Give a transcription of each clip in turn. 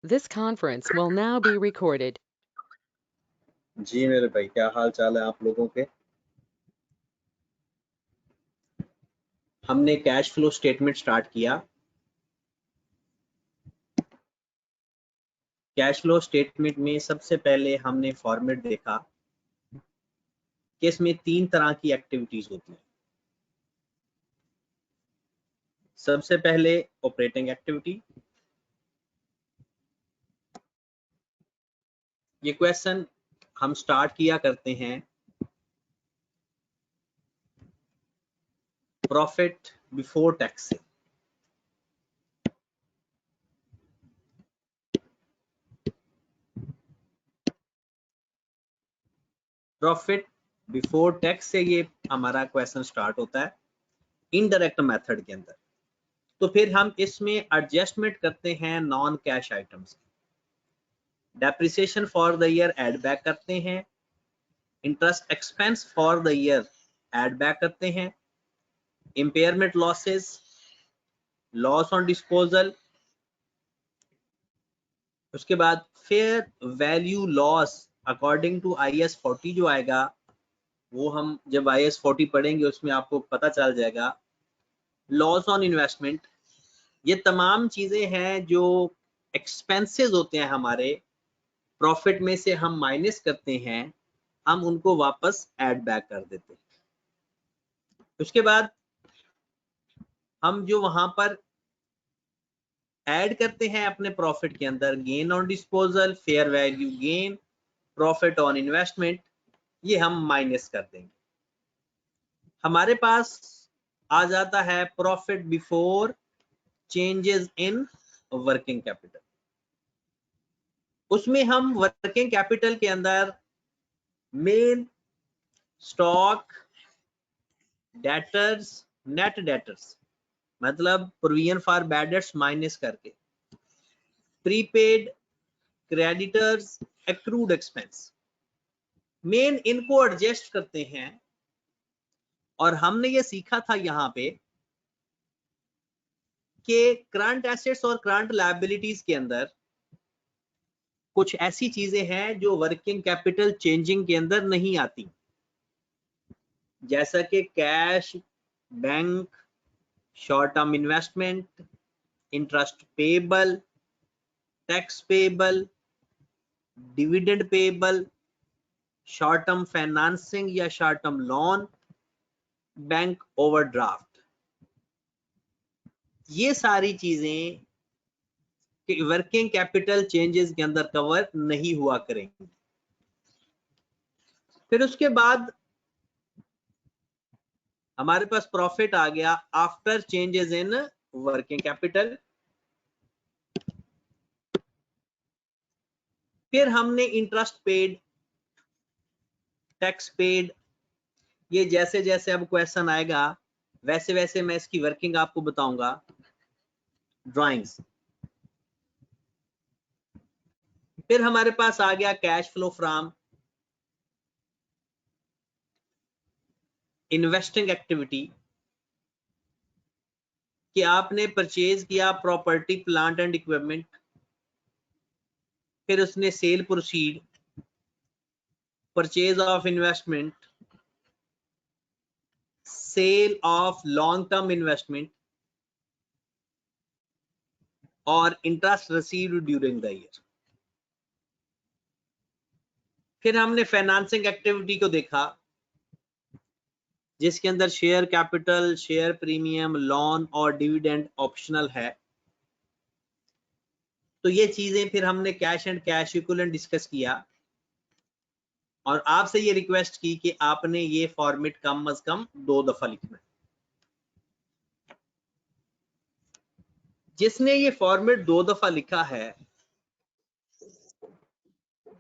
This conference will now be recorded. जी मेरे भाई, क्या हाल चाल है आप लोगों के। हमने कैश फ्लो स्टेटमेंट स्टार्ट किया। कैश फ्लो स्टेटमेंट में सबसे पहले हमने फॉर्मेट देखा कि इसमें 3 तरह की एक्टिविटीज होती हैं। सबसे पहले ऑपरेटिंग एक्टिविटी। ये क्वेश्चन हम स्टार्ट किया करते हैं प्रॉफिट बिफोर टैक्स से। प्रॉफिट बिफोर टैक्स से ये हमारा क्वेश्चन स्टार्ट होता है इनडायरेक्ट मेथड के अंदर। तो फिर हम इसमें एडजस्टमेंट करते हैं non cash items. Depreciation for the year add back करते हैं, interest expense for the year add back करते हैं, impairment losses, loss on disposal, उसके बाद fair value loss according to IAS 40 जो आएगा वो हम जब IAS 40 पढ़ेंगे उसमें आपको पता चल जाएगा। लॉस ऑन इन्वेस्टमेंट, ये तमाम चीजें हैं जो एक्सपेंसेस होते हैं हमारे प्रॉफिट में से हम माइनस करते हैं, हम उनको वापस ऐड बैक कर देते हैं। उसके बाद हम जो वहां पर ऐड करते हैं अपने प्रॉफिट के अंदर gain on disposal, fair value gain, profit on investment, ये हम माइनस कर देंगे। हमारे पास आ जाता है profit before changes in working capital. उसमें हम वर्किंग कैपिटल के अंदर main stock, debtors, net debtors मतलब provision for bad debts minus करके, prepaid, creditors, accrued expense, main इनको एडजस्ट करते हैं। और हमने ये सीखा था यहाँ पे कि करंट एसेट्स और करंट लायबिलिटीज के अंदर कुछ ऐसी चीजें हैं जो वर्किंग कैपिटल चेंजिंग के अंदर नहीं आती, जैसा कि cash, bank, short term investment, interest payable, tax payable, dividend payable, short term financing या short term loan, bank overdraft. ये सारी चीजें वर्किंग कैपिटल चेंजेस के अंदर कवर नहीं हुआ करेंगे। फिर उसके बाद हमारे पास प्रॉफिट आ गया after changes in working capital. फिर हमने इंटरेस्ट पेड, टैक्स पेड, ये जैसे जैसे अब क्वेश्चन आएगा वैसे वैसे मैं इसकी वर्किंग आपको बताऊंगा ड्राइंग्स। फिर हमारे पास आ गया cash flow from investing activity कि आपने परचेज किया प्रॉपर्टी, प्लांट एंड इक्विपमेंट, फिर उसने sale proceed, purchase of investment, sale of long term investment और interest received during the year. फिर हमने फाइनेंसिंग एक्टिविटी को देखा जिसके अंदर share capital, share premium, loan और डिविडेंड ऑप्शनल है। तो ये चीजें फिर हमने cash and cash equivalent discuss किया और आपसे ये रिक्वेस्ट की कि आपने ये फॉर्मेट कम अज कम 2 दफा लिखना है। जिसने ये फॉर्मेट 2 दफा लिखा है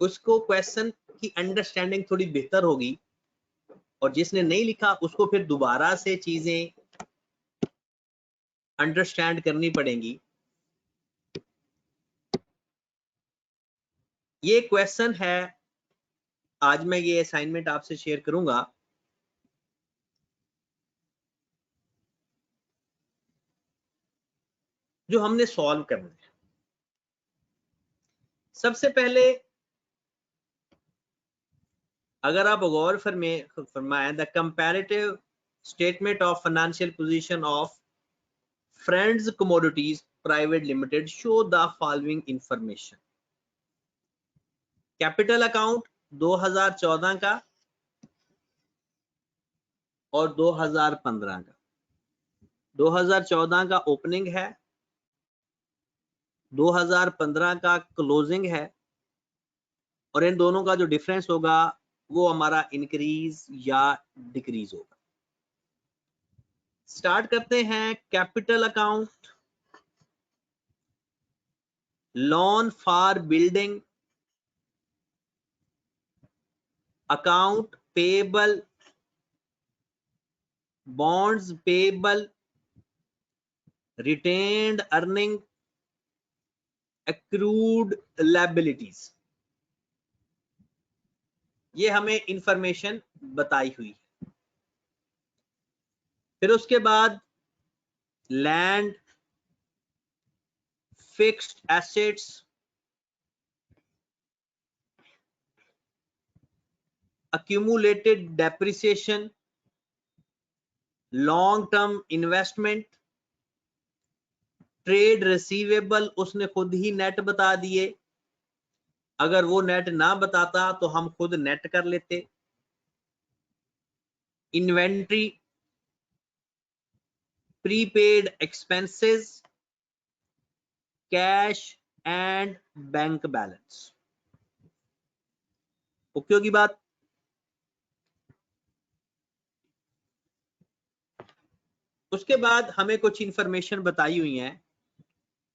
उसको क्वेश्चन की अंडरस्टैंडिंग थोड़ी बेहतर होगी, और जिसने नहीं लिखा उसको फिर दोबारा से चीजें अंडरस्टैंड करनी पड़ेंगी। ये क्वेश्चन है, आज मैं ये असाइनमेंट आपसे शेयर करूंगा। जो हमने सॉल्व करना है, सबसे पहले अगर आप गौर फरमाएं, the comparative statement of financial position of Friends Commodities private limited show the following information. Capital account 2014 का और 2015 का। 2014 का ओपनिंग है, 2015 का क्लोजिंग है, और इन दोनों का जो डिफरेंस होगा वो हमारा इंक्रीज या डिक्रीज होगा। स्टार्ट करते हैं। Capital account, loan for building, account payable, bonds payable, retained earning, accrued liabilities, ये हमें इंफॉर्मेशन बताई हुई है। फिर उसके बाद land, fixed assets, accumulated depreciation, long term investment, trade receivable उसने खुद ही नेट बता दिए, अगर वो नेट ना बताता तो हम खुद नेट कर लेते। Inventory, prepaid expenses, cash and bank balance. Okay होगी बात। उसके बाद हमें कुछ इंफॉर्मेशन बताई हुई है।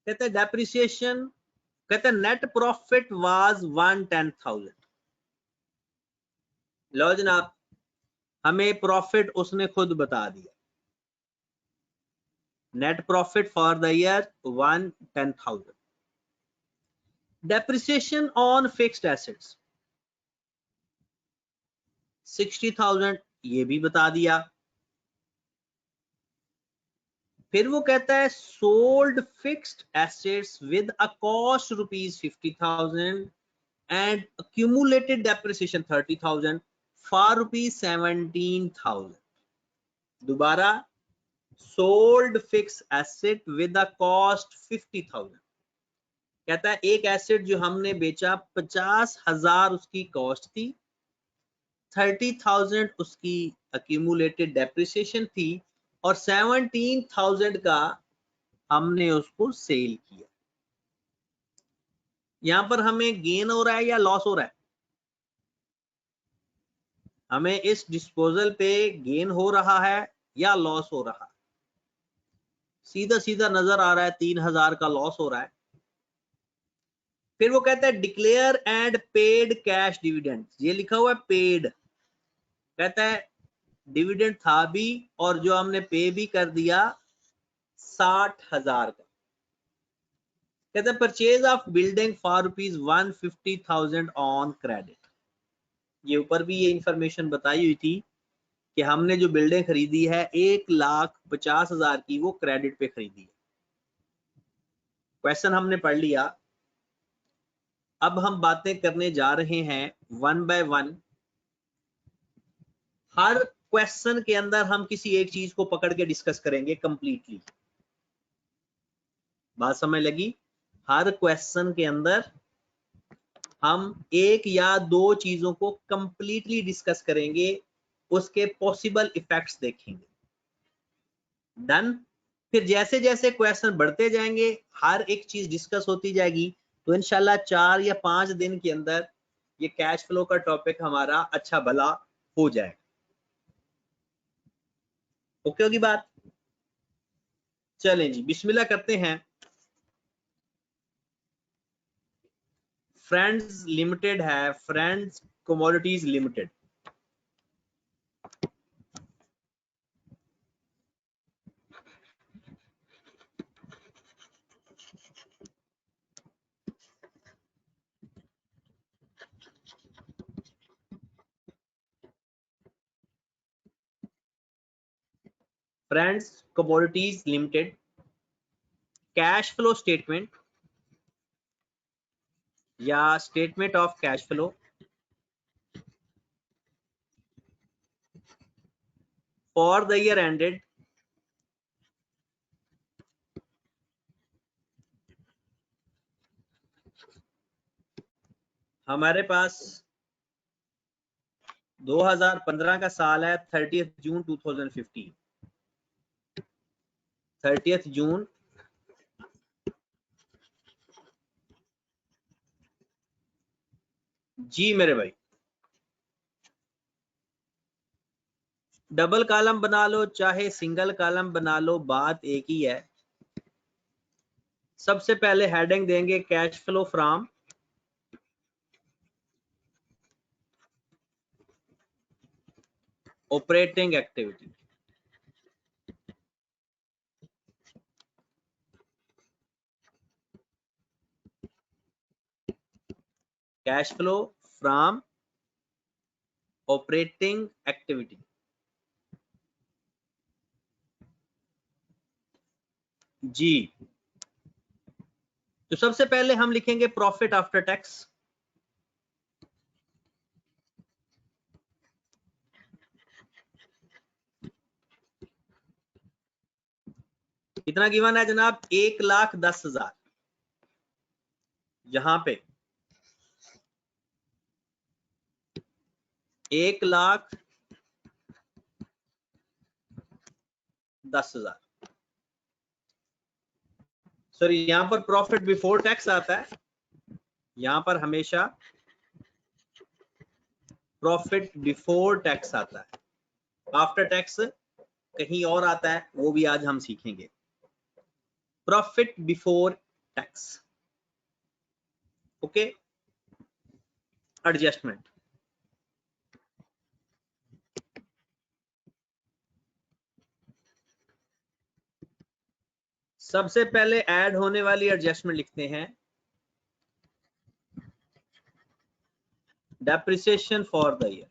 कहते हैं डेप्रिसिएशन, कहते हैं नेट प्रॉफिट वाज 110,000। लो जनाब, हमें प्रॉफिट उसने खुद बता दिया, net profit for the year 110,000। Depreciation on fixed assets 60,000, ये भी बता दिया। फिर वो कहता है sold fixed assets with a cost ₹50,000 and accumulated depreciation 30,000 for ₹17,000। दोबारा, sold fix asset with a cost 50,000। कहता है एक एसेट जो हमने बेचा 50,000 उसकी कॉस्ट थी, 30,000 उसकी accumulated depreciation थी, और 17,000 का हमने उसको सेल किया। यहां पर हमें गेन हो रहा है या लॉस हो रहा है? हमें इस डिस्पोजल पे गेन हो रहा है या लॉस हो रहा है? सीधा सीधा नजर आ रहा है 3,000 का लॉस हो रहा है। फिर वो कहता है declare and paid cash dividend, ये लिखा हुआ है पेड। कहता है डिविडेंड था भी और जो हमने पे भी कर दिया 60,000 का। कहता है purchase of building for ₹150,000 on credit. ये ऊपर भी ये इंफॉर्मेशन बताई हुई थी कि हमने जो बिल्डिंग खरीदी है 1,50,000 की, वो क्रेडिट पे खरीदी है। क्वेश्चन हमने पढ़ लिया। अब हम बातें करने जा रहे हैं one by one. Her question के अंदर हम किसी एक चीज को पकड़ के डिस्कस करेंगे कंप्लीटली। बात समझ लगी? हर क्वेश्चन के अंदर हम एक या दो चीजों को कंप्लीटली डिस्कस करेंगे, उसके पॉसिबल इफेक्ट्स देखेंगे। डन? फिर जैसे जैसे क्वेश्चन बढ़ते जाएंगे, हर एक चीज डिस्कस होती जाएगी, तो इंशाल्लाह 4 या 5 दिन के अंदर ये कैश फ्लो का टॉपिक हमारा अच्छा भला हो जाएगा। ओके होगी बात? चलें जी, बिस्मिल्लाह करते हैं। फ्रेंड्स लिमिटेड है, Friends Commodities limited. Friends Commodities limited cash flow statement या statement of cash flow for the year ended हमारे पास 2015 का साल है, 30 जून 2015, 30 जून जी मेरे भाई। डबल कॉलम बना लो चाहे सिंगल कॉलम बना लो, बात एक ही है। सबसे पहले हेडिंग देंगे cash flow from operating activity. Cash flow from operating activity. जी, तो सबसे पहले हम लिखेंगे प्रॉफिट आफ्टर टैक्स। कितना गिवन है जनाब? 1,10,000। यहां पे 1,10,000। सॉरी, यहां पर प्रॉफिट बिफोर टैक्स आता है, यहां पर हमेशा प्रॉफिट बिफोर टैक्स आता है। आफ्टर टैक्स कहीं और आता है, वो भी आज हम सीखेंगे। Profit before tax, okay. Adjustment, सबसे पहले ऐड होने वाली एडजस्टमेंट लिखते हैं डेप्रिसिएशन फॉर द ईयर।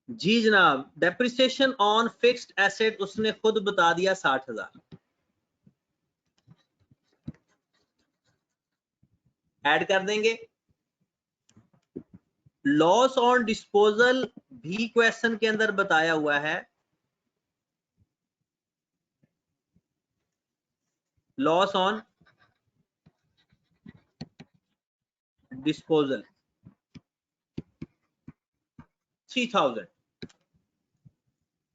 जी जनाब, डेप्रिसिएशन ऑन फिक्स्ड एसेट उसने खुद बता दिया 60,000। ऐड कर देंगे। लॉस ऑन डिस्पोजल भी क्वेश्चन के अंदर बताया हुआ है। Loss on disposal 3,000।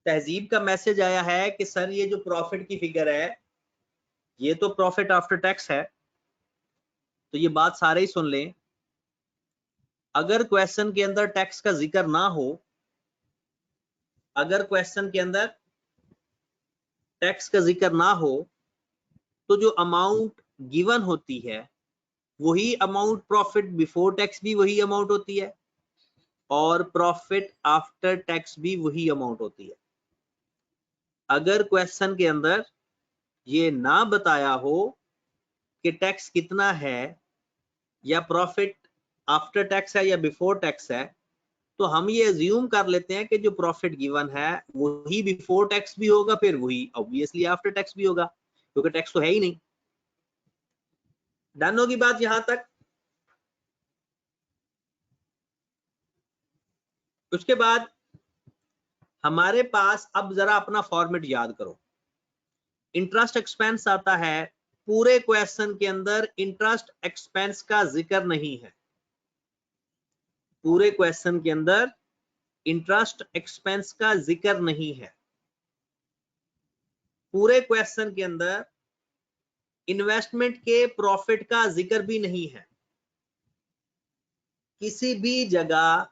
तहजीब का मैसेज आया है कि सर ये जो प्रॉफिट की फिगर है ये तो प्रॉफिट आफ्टर टैक्स है। तो ये बात सारे ही सुन लें, अगर क्वेश्चन के अंदर टैक्स का जिक्र ना हो, अगर क्वेश्चन के अंदर टैक्स का जिक्र ना हो, तो जो अमाउंट गिवन होती है वही अमाउंट प्रॉफिट बिफोर टैक्स भी वही अमाउंट होती है और प्रॉफिट आफ्टर टैक्स भी वही अमाउंट होती है। अगर क्वेश्चन के अंदर ये ना बताया हो कि टैक्स कितना है या प्रॉफिट आफ्टर टैक्स है या बिफोर टैक्स है, तो हम ये अज्यूम कर लेते हैं कि जो प्रॉफिट गिवन है वही बिफोर टैक्स भी होगा, फिर वही ऑब्वियसली आफ्टर टैक्स भी होगा, क्योंकि टैक्स तो है ही नहीं। डन होगी बात यहां तक? उसके बाद हमारे पास, अब जरा अपना फॉर्मेट याद करो। इंटरेस्ट एक्सपेंस आता है, पूरे क्वेश्चन के अंदर इंटरेस्ट एक्सपेंस का जिक्र नहीं है। पूरे क्वेश्चन के अंदर इंटरेस्ट एक्सपेंस का जिक्र नहीं है। पूरे क्वेश्चन के अंदर इन्वेस्टमेंट के प्रॉफिट का जिक्र भी नहीं है। किसी भी जगह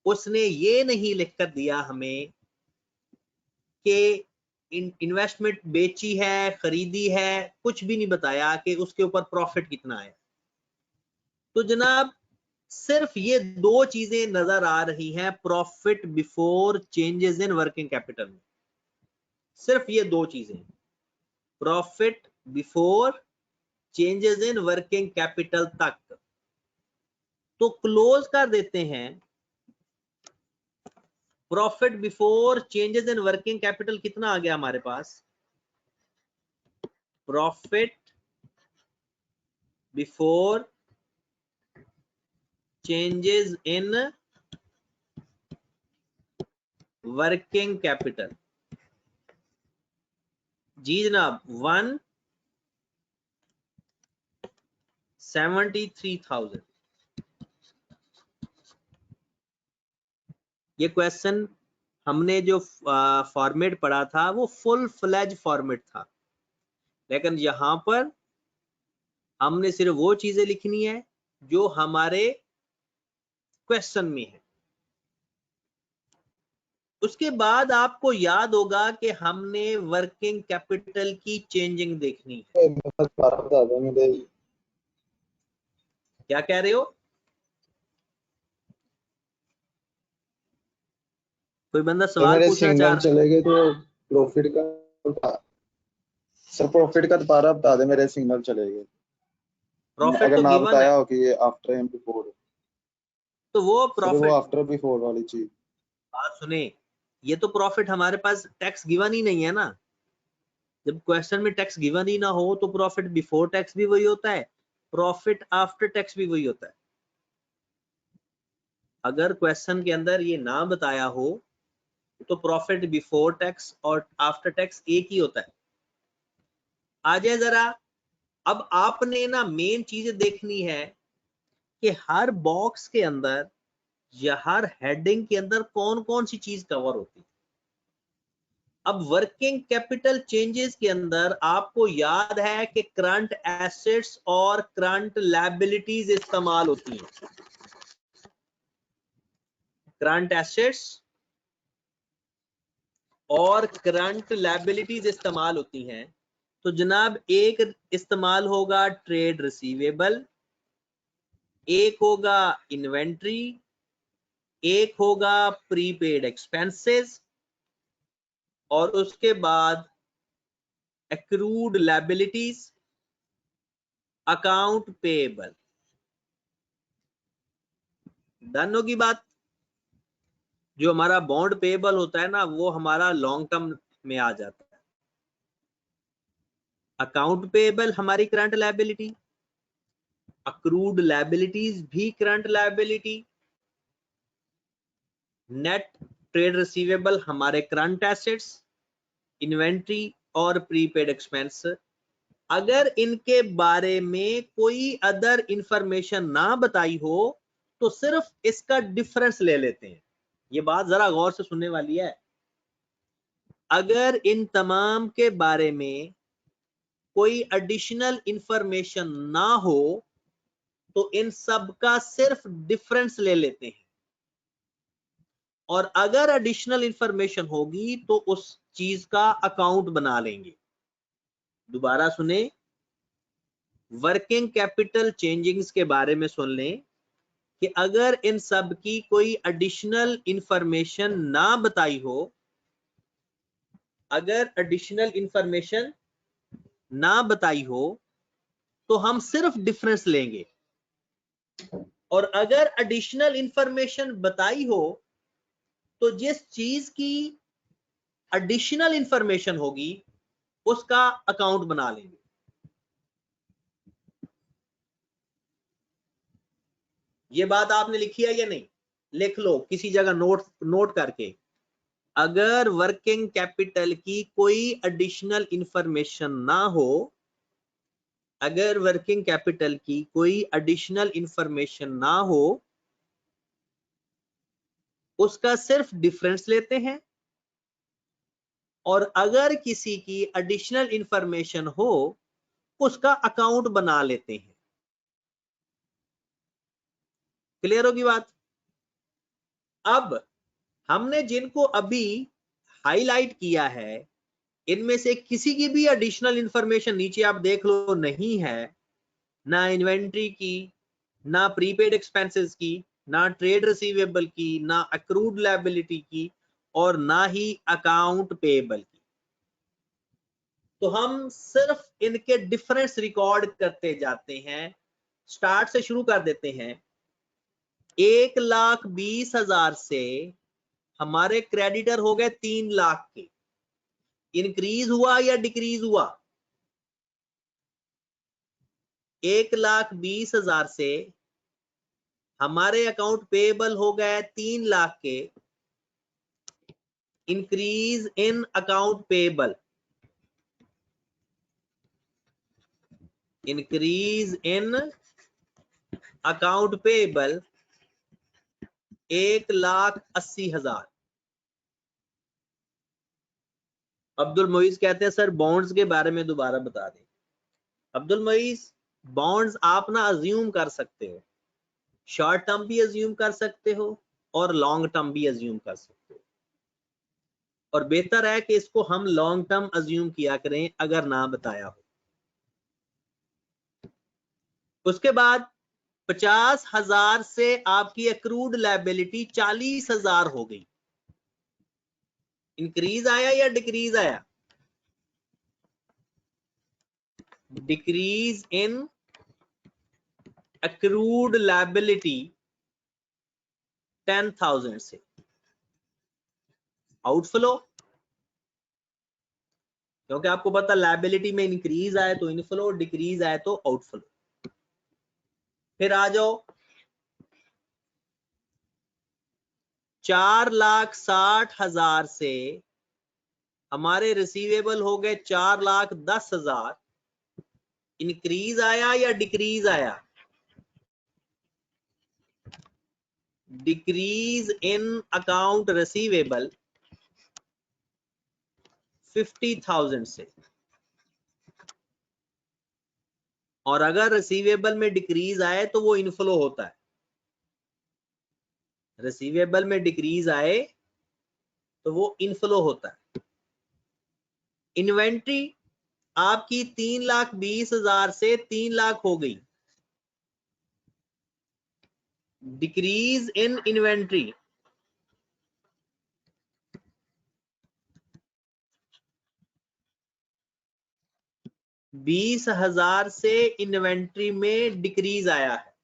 उसने ये नहीं लिखकर दिया हमें कि इन्वेस्टमेंट बेची है, खरीदी है, कुछ भी नहीं बताया कि उसके ऊपर प्रॉफिट कितना है। तो जनाब सिर्फ ये दो चीजें नजर आ रही हैं profit before changes in working capital में, सिर्फ ये दो चीजें, profit before changes in working capital तक। तो क्लोज कर देते हैं profit before changes in working capital कितना आ गया हमारे पास? Profit before changes in working capital, जी जनाब, 173,000। ये क्वेश्चन हमने जो फॉर्मेट पढ़ा था वो फुल फ्लेज फॉर्मेट था, लेकिन यहां पर हमने सिर्फ वो चीजें लिखनी है जो हमारे क्वेश्चन में है। उसके बाद आपको याद होगा कि हमने वर्किंग कैपिटल की चेंजिंग देखनी है। क्या कह रहे हो? कोई बंदा सवाल पूछना चाह रहा? चले गए तो प्रॉफिट का सर, प्रॉफिट का दोबारा बता दे, मेरे सिग्नल चले गए। प्रॉफिट अगर तो ना गिवन बताया है हो कि ये आफ्टर एंड बिफोर, तो वो सर वो प्रॉफिट, आफ्टर बिफोर वाली चीज। बात सुने, ये तो प्रॉफिट हमारे पास टैक्स गिवन ही नहीं है ना। जब क्वेश्चन में टैक्स गिवन ही ना हो तो प्रॉफिट बिफोर टैक्स भी वही होता है, प्रॉफिट आफ्टर टैक्स भी वही होता है। अगर क्वेश्चन के अंदर ये ना बताया हो तो प्रॉफिट बिफोर टैक्स और आफ्टर टैक्स एक ही होता है। आ जाए जरा, अब आपने ना मेन चीज देखनी है कि हर बॉक्स के अंदर या हर हेडिंग के अंदर कौन कौन सी चीज कवर होती है। अब वर्किंग कैपिटल चेंजेस के अंदर आपको याद है कि करंट एसेट्स और करंट लायबिलिटीज इस्तेमाल होती हैं। करंट एसेट्स और करंट लायबिलिटीज इस्तेमाल होती हैं। तो जनाब एक इस्तेमाल होगा ट्रेड रिसीवेबल, एक होगा इन्वेंट्री, एक होगा प्रीपेड एक्सपेंसेस, और उसके बाद accrued liabilities, account payable. Done होगी बात? जो हमारा बॉन्ड पेएबल होता है ना वो हमारा लॉन्ग टर्म में आ जाता है। अकाउंट पेएबल हमारी करंट लायबिलिटी, अक्रूड लायबिलिटीज भी current liability, net trade receivable हमारे करंट एसेट्स, इन्वेंट्री और प्रीपेड एक्सपेंस। अगर इनके बारे में कोई अदर इंफॉर्मेशन ना बताई हो तो सिर्फ इसका डिफरेंस ले लेते हैं। ये बात जरा गौर से सुनने वाली है। अगर इन तमाम के बारे में कोई एडिशनल इंफॉर्मेशन ना हो तो इन सब का सिर्फ डिफरेंस ले लेते हैं, और अगर एडिशनल इंफॉर्मेशन होगी तो उस चीज का अकाउंट बना लेंगे। दोबारा सुने, वर्किंग कैपिटल चेंजिंग्स के बारे में सुन लें कि अगर इन सब की कोई एडिशनल इंफॉर्मेशन ना बताई हो, अगर एडिशनल इंफॉर्मेशन ना बताई हो तो हम सिर्फ डिफरेंस लेंगे, और अगर एडिशनल इंफॉर्मेशन बताई हो तो जिस चीज की एडिशनल इंफॉर्मेशन होगी उसका अकाउंट बना लेंगे। ये बात आपने लिखी है या नहीं? लिख लो किसी जगह, नोट करके। अगर वर्किंग कैपिटल की कोई एडिशनल इंफॉर्मेशन ना हो, अगर वर्किंग कैपिटल की कोई एडिशनल इंफॉर्मेशन ना हो, उसका सिर्फ डिफरेंस लेते हैं, और अगर किसी की एडिशनल इंफॉर्मेशन हो उसका अकाउंट बना लेते हैं। क्लियर होगी बात? अब हमने जिनको अभी हाईलाइट किया है इनमें से किसी की भी एडिशनल इंफॉर्मेशन नीचे आप देख लो नहीं है, ना इन्वेंट्री की, ना प्रीपेड एक्सपेंसेस की, ना ट्रेड रिसीवेबल की, ना अक्रूड लायबिलिटी की, और ना ही अकाउंट पेएबल की। तो हम सिर्फ इनके डिफरेंस रिकॉर्ड करते जाते हैं। स्टार्ट से शुरू कर देते हैं। 1,20,000 से हमारे क्रेडिटर हो गए 3 लाख के, इंक्रीज हुआ या डिक्रीज हुआ? 1,20,000 से हमारे अकाउंट पेएबल हो गए 3 लाख के, increase in account payable, increase in account payable 1,80,000। Abdul Moiz कहते हैं सर बॉन्ड्स के बारे में दोबारा बता दें। अब्दुल मोइज, बॉन्ड्स आप ना अज्यूम कर सकते हो, शॉर्ट टर्म भी अज्यूम कर सकते हो और लॉन्ग टर्म भी अज्यूम कर सकते हो, और बेहतर है कि इसको हम लॉन्ग टर्म अज्यूम किया करें अगर ना बताया हो। उसके बाद 50,000 से आपकी एक्रूड लायबिलिटी 40,000 हो गई, इंक्रीज आया या डिक्रीज आया? डिक्रीज इन एक्रूड लायबिलिटी 10,000 से। आउटफ्लो, क्योंकि आपको पता लायबिलिटी में इंक्रीज आए तो इनफ्लो, डिक्रीज आए तो आउटफ्लो। फिर आ जाओ 4,60,000 से हमारे रिसीवेबल हो गए 4,10,000, इंक्रीज आया या डिक्रीज आया? डिक्रीज इन अकाउंट रिसीवेबल 50,000 से। और अगर रिसीवेबल में डिक्रीज आए तो वो इनफ्लो होता है, रिसीवेबल में डिक्रीज आए तो वो इनफ्लो होता है। इन्वेंट्री आपकी 3,20,000 से 3 लाख हो गई, डिक्रीज इन इन्वेंट्री 20,000 से इन्वेंट्री में डिक्रीज आया है।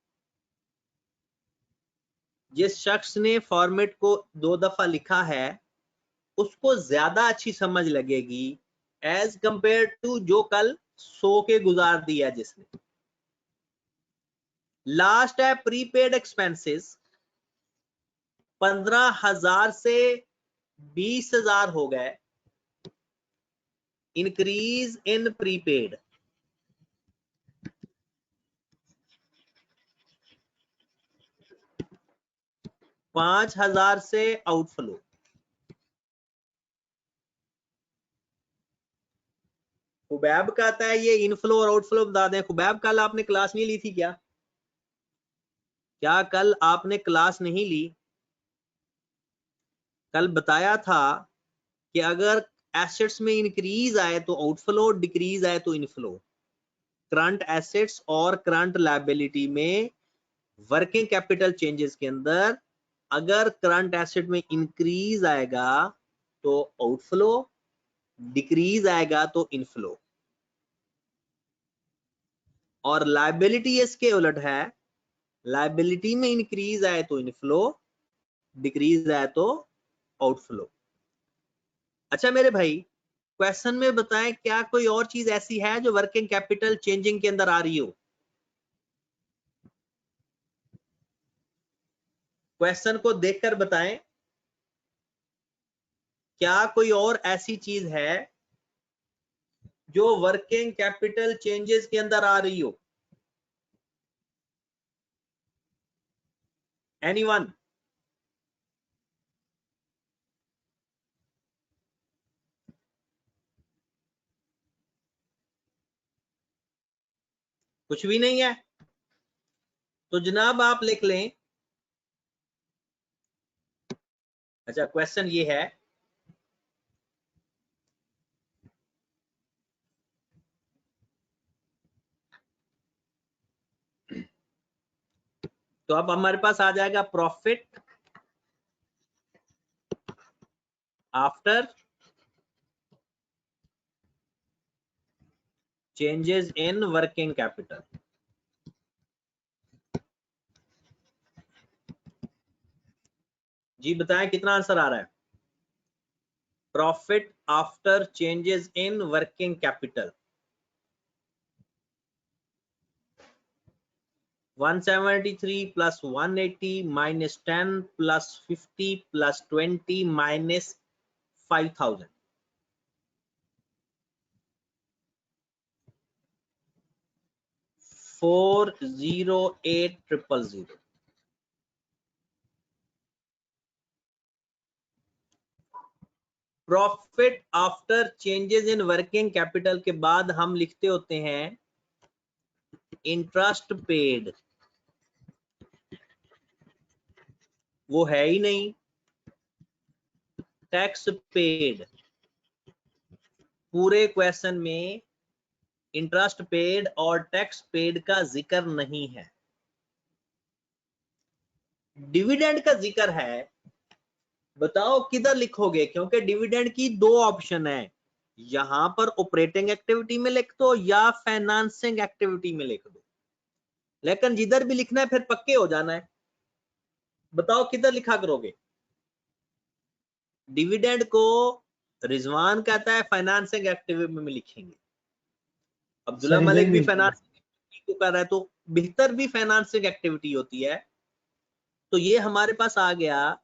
जिस शख्स ने फॉर्मेट को 2 दफा लिखा है उसको ज्यादा अच्छी समझ लगेगी एज कंपेयर टू जो कल 100 के गुजार दिया जिसने। लास्ट है प्रीपेड एक्सपेंसेस, 15,000 से 20,000 हो गए, इंक्रीज इन प्रीपेड। $5,000 से आउटफ्लो। खुबैब कहता है ये इनफ्लो और आउटफ्लो बता दें। खुबैब कल आपने क्लास नहीं ली थी क्या? क्या कल आपने क्लास नहीं ली? कल बताया था कि अगर एसेट्स में इंक्रीज आए तो आउटफ्लो, डिक्रीज आए तो इनफ्लो। करंट एसेट्स और करंट लायबिलिटी में वर्किंग कैपिटल चेंजेस के अंदर अगर करंट एसेट में इंक्रीज आएगा तो आउटफ्लो, डिक्रीज आएगा तो इनफ्लो। और लायबिलिटी इसके उलट है, लायबिलिटी में इंक्रीज आए तो इनफ्लो, डिक्रीज आए तो आउटफ्लो। अच्छा मेरे भाई, क्वेश्चन में बताएं क्या कोई और चीज ऐसी है जो वर्किंग कैपिटल चेंजिंग के अंदर आ रही हो? क्वेश्चन को देखकर बताएं क्या कोई और ऐसी चीज है जो वर्किंग कैपिटल चेंजेस के अंदर आ रही हो? एनीवन? कुछ भी नहीं है तो जनाब आप लिख लें। अच्छा क्वेश्चन ये है, तो अब हमारे पास आ जाएगा profit after changes in working capital. जी बताएं कितना आंसर आ रहा है। Profit after changes in working capital 173 plus 180 minus 10 plus 50 plus 20 minus 5000। 408000। Profit after changes in working capital के बाद हम लिखते होते हैं इंटरेस्ट पेड, वो है ही नहीं। टैक्स पेड, पूरे क्वेश्चन में इंटरेस्ट पेड और टैक्स पेड का जिक्र नहीं है। डिविडेंड का जिक्र है, बताओ किधर लिखोगे, क्योंकि डिविडेंड की दो ऑप्शन है, यहां पर ऑपरेटिंग एक्टिविटी में लिख दो या फाइनेंसिंग एक्टिविटी में लिख दो, लेकिन जिधर भी लिखना है फिर पक्के हो जाना है। बताओ किधर लिखा करोगे। डिविडेंड को रिजवान कहता है फाइनेंसिंग एक्टिविटी में लिखेंगे, अब्दुल्ला सर मलिक भी ये फाइनेंसिंग एक्टिविटी को कर रहा है, तो बेहतर भी फाइनेंसिंग एक्टिविटी होती है। तो ये हमारे पास आ गया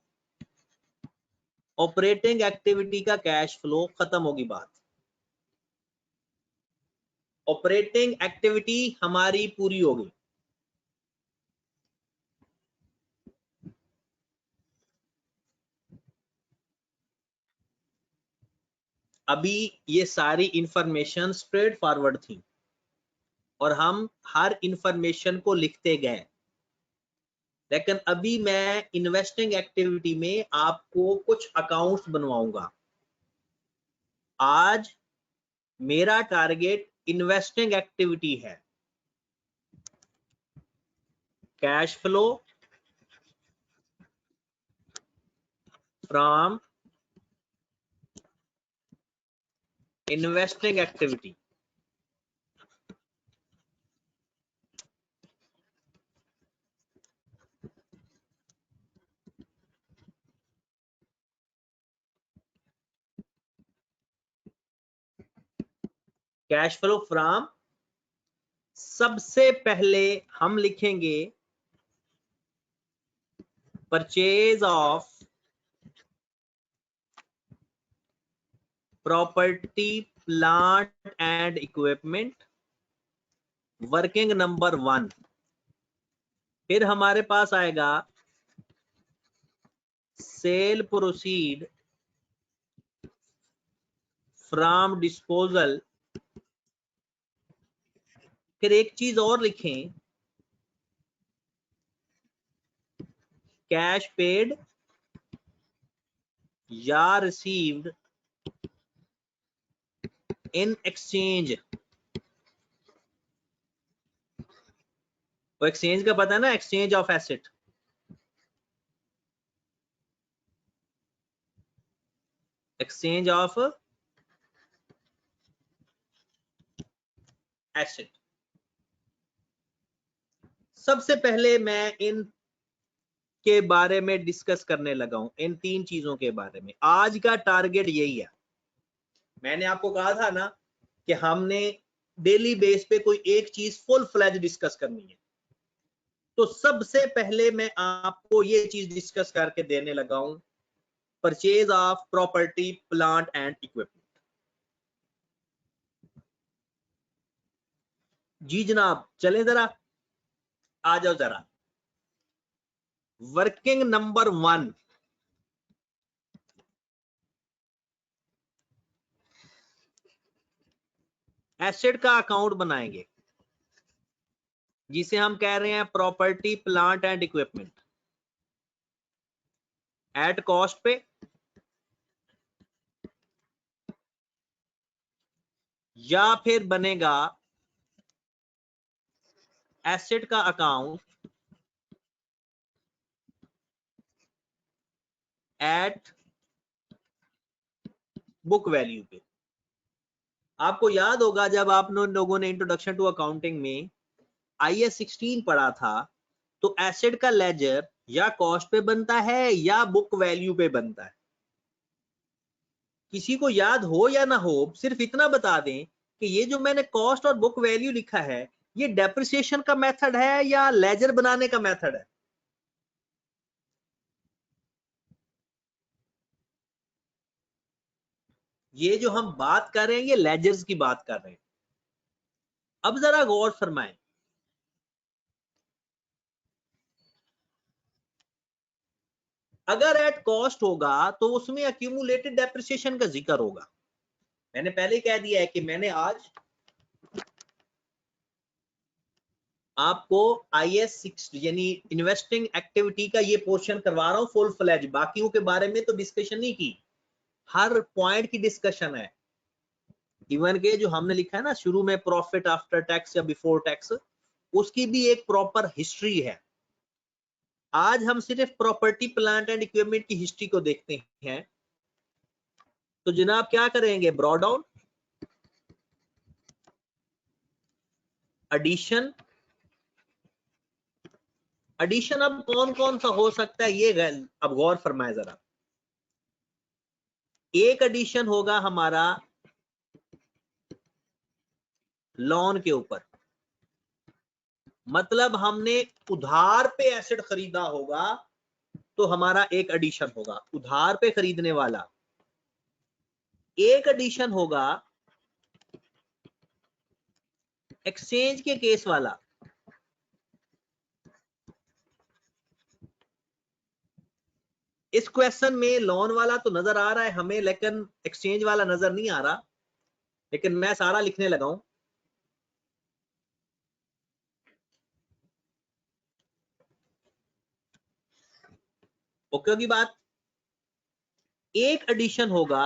ऑपरेटिंग एक्टिविटी का कैश फ्लो, खत्म होगी बात। ऑपरेटिंग एक्टिविटी हमारी पूरी हो गई। अभी ये सारी इंफॉर्मेशन स्ट्रेट फॉरवर्ड थी और हम हर इंफॉर्मेशन को लिखते गए, लेकिन अभी मैं इन्वेस्टिंग एक्टिविटी में आपको कुछ अकाउंट्स बनवाऊंगा। आज मेरा टारगेट इन्वेस्टिंग एक्टिविटी है। Cash flow from investing activity, cash flow from, सबसे पहले हम लिखेंगे purchase of property plant and equipment, working number 1। फिर हमारे पास आएगा सेल प्रोसीड फ्रॉम डिस्पोजल। फिर एक चीज और लिखें, कैश पेड या रिसीव्ड इन एक्सचेंज। वो एक्सचेंज का पता है ना, exchange of asset. Exchange of asset. सबसे पहले मैं इन के बारे में डिस्कस करने लगा हूं, इन तीन चीजों के बारे में। आज का टारगेट यही है। मैंने आपको कहा था ना कि हमने डेली बेस पे कोई एक चीज फुल फ्लैज डिस्कस करनी है, तो सबसे पहले मैं आपको ये चीज डिस्कस करके देने लगा हूं, purchase of property plant and equipment. जी जनाब, चलें जरा, आ जाओ जरा। वर्किंग नंबर 1, एसेट का अकाउंट बनाएंगे जिसे हम कह रहे हैं property plant and equipment. At cost पे या फिर बनेगा एसेट का अकाउंट एट बुक वैल्यू पे। आपको याद होगा जब आप लोगों ने इंट्रोडक्शन टू अकाउंटिंग में IAS 16 पढ़ा था, तो एसेट का लेजर या कॉस्ट पे बनता है या बुक वैल्यू पे बनता है। किसी को याद हो या ना हो, सिर्फ इतना बता दें कि ये जो मैंने कॉस्ट और बुक वैल्यू लिखा है, ये डेप्रिसिएशन का मेथड है या लेजर बनाने का मेथड है? ये जो हम बात कर रहे हैं, ये लेजर्स की बात कर रहे हैं। अब जरा गौर फरमाएं, अगर एट कॉस्ट होगा तो उसमें अक्यूमुलेटेड डेप्रिसिएशन का जिक्र होगा। मैंने पहले कह दिया है कि मैंने आज आपको IAS 6 यानी इन्वेस्टिंग एक्टिविटी का ये पोर्शन करवा रहा हूं फुल फ्लेज, बाकियों के बारे में तो डिस्कशन नहीं की, हर पॉइंट की डिस्कशन है। इवन के जो हमने लिखा है ना शुरू में प्रॉफिट आफ्टर टैक्स या बिफोर टैक्स, उसकी भी एक प्रॉपर हिस्ट्री है। आज हम सिर्फ प्रॉपर्टी प्लांट एंड इक्विपमेंट की हिस्ट्री को देखते हैं। तो जनाब क्या करेंगे, ब्रॉड डाउन, एडिशन। एडिशन अब कौन कौन सा हो सकता है ये अब गौर फरमाए जरा। एक एडिशन होगा हमारा लोन के ऊपर, मतलब हमने उधार पे एसेट खरीदा होगा तो हमारा एक एडिशन होगा, उधार पे खरीदने वाला। एक एडिशन होगा एक्सचेंज के केस वाला। इस क्वेश्चन में लोन वाला तो नजर आ रहा है हमें, लेकिन एक्सचेंज वाला नजर नहीं आ रहा, लेकिन मैं सारा लिखने लगा हूं। ओके की बात। एक एडिशन होगा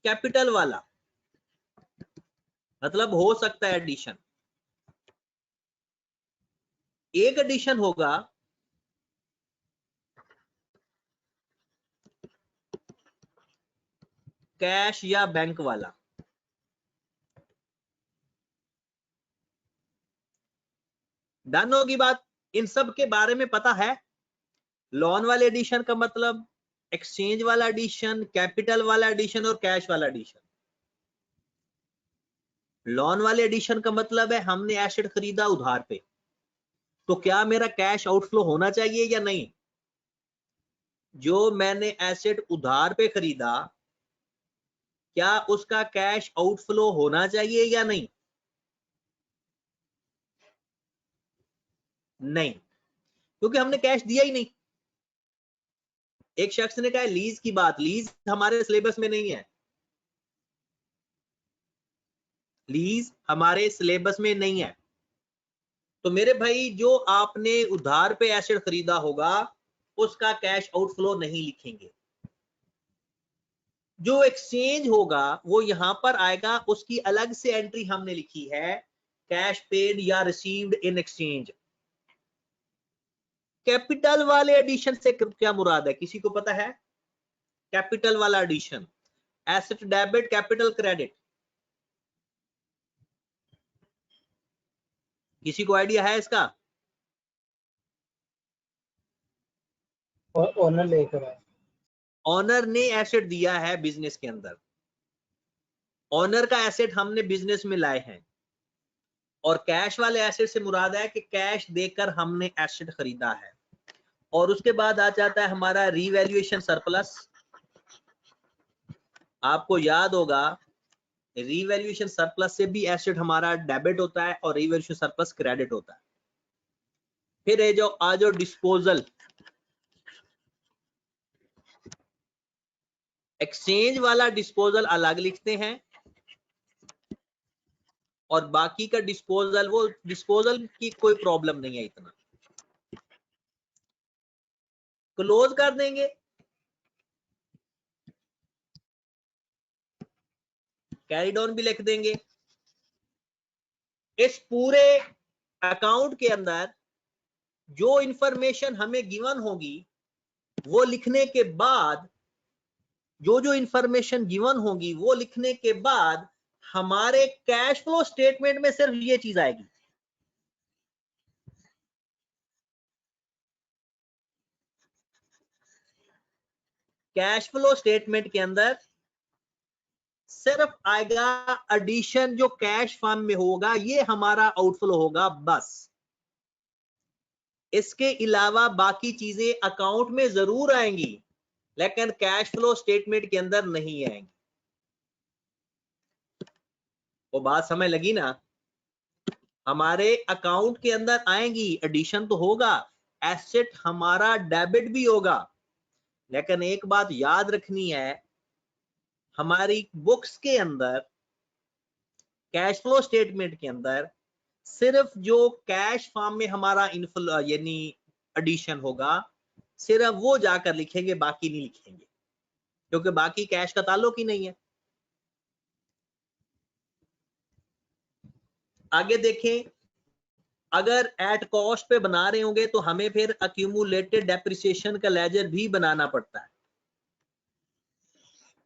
कैपिटल वाला, मतलब हो सकता है एडिशन। एक एडिशन होगा कैश या बैंक वाला। डन होगी बात। इन सब के बारे में पता है। लोन वाले एडिशन का मतलब, एक्सचेंज वाला एडिशन, कैपिटल वाला एडिशन और कैश वाला एडिशन। लोन वाले एडिशन का मतलब है हमने एसेट खरीदा उधार पे, तो क्या मेरा कैश आउटफ्लो होना चाहिए या नहीं? जो मैंने एसेट उधार पे खरीदा, क्या उसका कैश आउटफ्लो होना चाहिए या नहीं? नहीं, क्योंकि हमने कैश दिया ही नहीं। एक शख्स ने कहा लीज की बात, लीज हमारे सिलेबस में नहीं है, लीज हमारे सिलेबस में नहीं है। तो मेरे भाई जो आपने उधार पे एसेट खरीदा होगा उसका कैश आउटफ्लो नहीं लिखेंगे। जो एक्सचेंज होगा वो यहां पर आएगा, उसकी अलग से एंट्री हमने लिखी है, कैश पेड या रिसीव्ड इन एक्सचेंज। कैपिटल वाले एडिशन से क्या मुराद है, किसी को पता है? कैपिटल वाला addition, asset debit, capital credit, किसी को आइडिया है इसका? ओनर लेकर आए, ऑनर ने एसेट दिया है बिजनेस के अंदर, ऑनर का एसेट हमने बिजनेस में लाए हैं। और कैश वाले एसेट से मुराद है कि कैश देकर हमने एसेट खरीदा है। और उसके बाद आ जाता है हमारा रीवैल्यूएशन सरप्लस। आपको याद होगा रीवैल्यूएशन सरप्लस से भी एसेट हमारा डेबिट होता है और रीवैल्यूएशन सरप्लस क्रेडिट होता है। फिर ये जो आज डिस्पोजल, एक्सचेंज वाला डिस्पोजल अलग लिखते हैं और बाकी का डिस्पोजल, वो डिस्पोजल की कोई प्रॉब्लम नहीं है, इतना क्लोज कर देंगे। कैरी ऑन भी लिख देंगे। इस पूरे अकाउंट के अंदर जो इंफॉर्मेशन हमें गिवन होगी वो लिखने के बाद, जो इंफॉर्मेशन गिवन होगी वो लिखने के बाद हमारे कैश फ्लो स्टेटमेंट में सिर्फ ये चीज आएगी। कैश फ्लो स्टेटमेंट के अंदर सिर्फ आएगा एडिशन, जो कैश फॉर्म में होगा ये हमारा आउटफ्लो होगा बस। इसके अलावा बाकी चीजें अकाउंट में जरूर आएंगी लेकिन कैश फ्लो स्टेटमेंट के अंदर नहीं आएंगी। वो बात समझ लगी ना? हमारे अकाउंट के अंदर आएंगी, एडिशन तो होगा, एसेट हमारा डेबिट भी होगा, लेकिन एक बात याद रखनी है, हमारी बुक्स के अंदर कैश फ्लो स्टेटमेंट के अंदर सिर्फ जो कैश फॉर्म में हमारा इनफ्लो यानी एडिशन होगा सिर्फ वो जाकर लिखेंगे, बाकी नहीं लिखेंगे, क्योंकि बाकी कैश का ताल्लुक ही नहीं है। आगे देखें, अगर एट कॉस्ट पे बना रहे होंगे तो हमें फिर अक्यूमुलेटेड डेप्रिसिएशन का लेजर भी बनाना पड़ता है।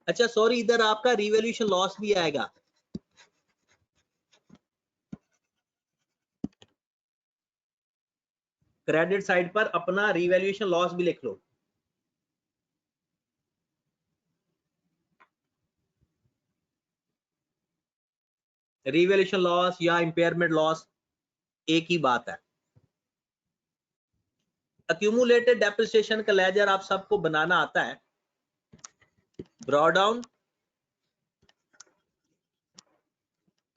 अच्छा सॉरी, इधर आपका रिवैल्यूएशन लॉस भी आएगा। क्रेडिट साइड पर अपना रिवैल्यूएशन लॉस भी लिख लो। रिवैल्यूएशन लॉस या इंपेयरमेंट लॉस एक ही बात है। अक्यूमुलेटेड डेप्रिसिएशन का लेजर आप सबको बनाना आता है। Draw down,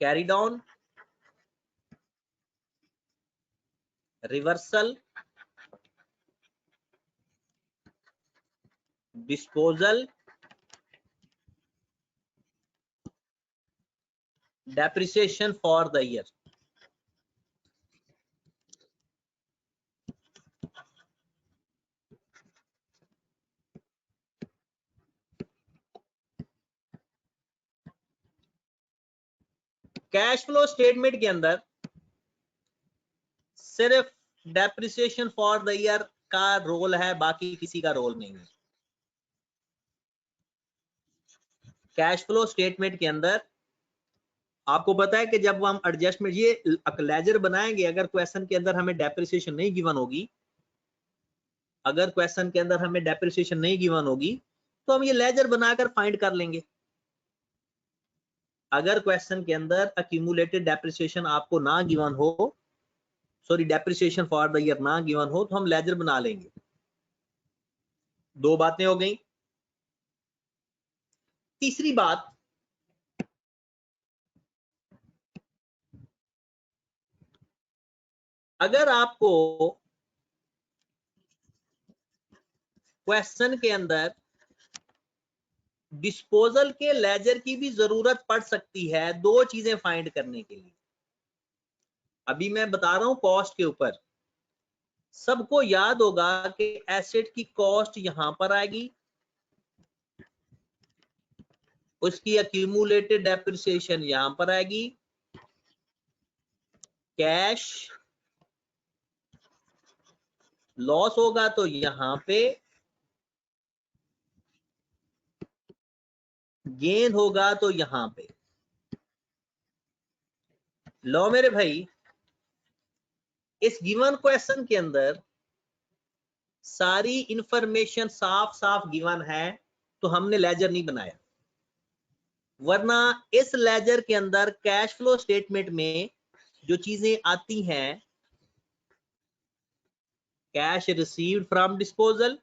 carry down, reversal, disposal, depreciation for the year. Cash flow statement के अंदर सिर्फ डेप्रिसिएशन फॉर द ईयर का रोल है, बाकी किसी का रोल नहीं है। कैश फ्लो स्टेटमेंट के अंदर आपको पता है कि जब हम एडजस्टमेंट ये लेजर बनाएंगे, अगर क्वेश्चन के अंदर हमें डेप्रिसिएशन नहीं गिवन होगी, अगर क्वेश्चन के अंदर हमें डेप्रिसिएशन नहीं गिवन होगी तो हम ये लेजर बनाकर फाइंड कर लेंगे। अगर क्वेश्चन के अंदर अक्यूमुलेटेड डेप्रिसिएशन आपको ना गिवन हो, sorry depreciation for the year ना गिवन हो, तो हम लेजर बना लेंगे। दो बातें हो गई। तीसरी बात, अगर आपको क्वेश्चन के अंदर डिस्पोजल के लेजर की भी जरूरत पड़ सकती है दो चीजें फाइंड करने के लिए। अभी मैं बता रहा हूं कॉस्ट के ऊपर, सबको याद होगा कि एसेट की कॉस्ट यहां पर आएगी, उसकी अक्यूमुलेटेड डेप्रिसिएशन यहां पर आएगी, कैश लॉस होगा तो यहां पे, गेन होगा तो यहां पे। लो मेरे भाई, इस गिवन क्वेश्चन के अंदर सारी इंफॉर्मेशन साफ साफ गिवन है तो हमने लेजर नहीं बनाया, वरना इस लेजर के अंदर कैश फ्लो स्टेटमेंट में जो चीजें आती हैं, cash received from disposal,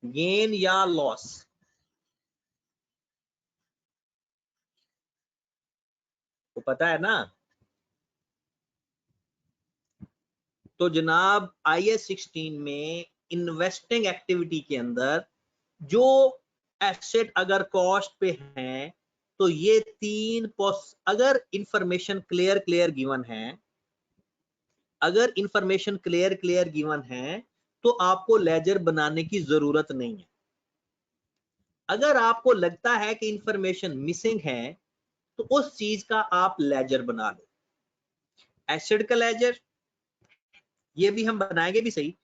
gain या लॉस, वो पता है ना। तो जनाब IAS 16 में इन्वेस्टिंग एक्टिविटी के अंदर जो एसेट अगर कॉस्ट पे हैं तो ये तीन अगर इंफॉर्मेशन क्लियर गिवन है, अगर इंफॉर्मेशन क्लियर गिवन है तो आपको लेजर बनाने की जरूरत नहीं है। अगर आपको लगता है कि इंफॉर्मेशन मिसिंग है तो उस चीज का आप लेजर बना लो। एसेट का लेजर ये भी हम बनाएंगे भी सही।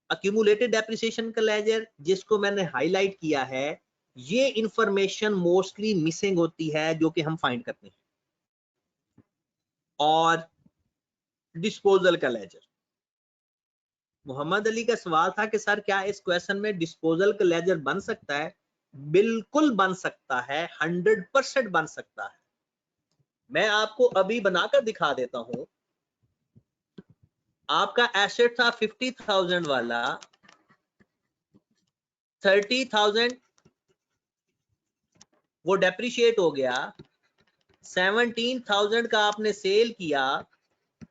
अक्यूमुलेटेड डेप्रिसिएशन का लेजर जिसको मैंने हाईलाइट किया है, ये इंफॉर्मेशन मोस्टली मिसिंग होती है जो कि हम फाइंड करते हैं। और डिस्पोजल का लेजर, मोहम्मद अली का सवाल था कि सर क्या इस क्वेश्चन में डिस्पोजल का लेजर बन सकता है? बिल्कुल बन सकता है, 100% बन सकता है। मैं आपको अभी बनाकर दिखा देता हूं। आपका एसेट था 50,000 वाला, 30,000 वो डेप्रिशिएट हो गया, 17,000 का आपने सेल किया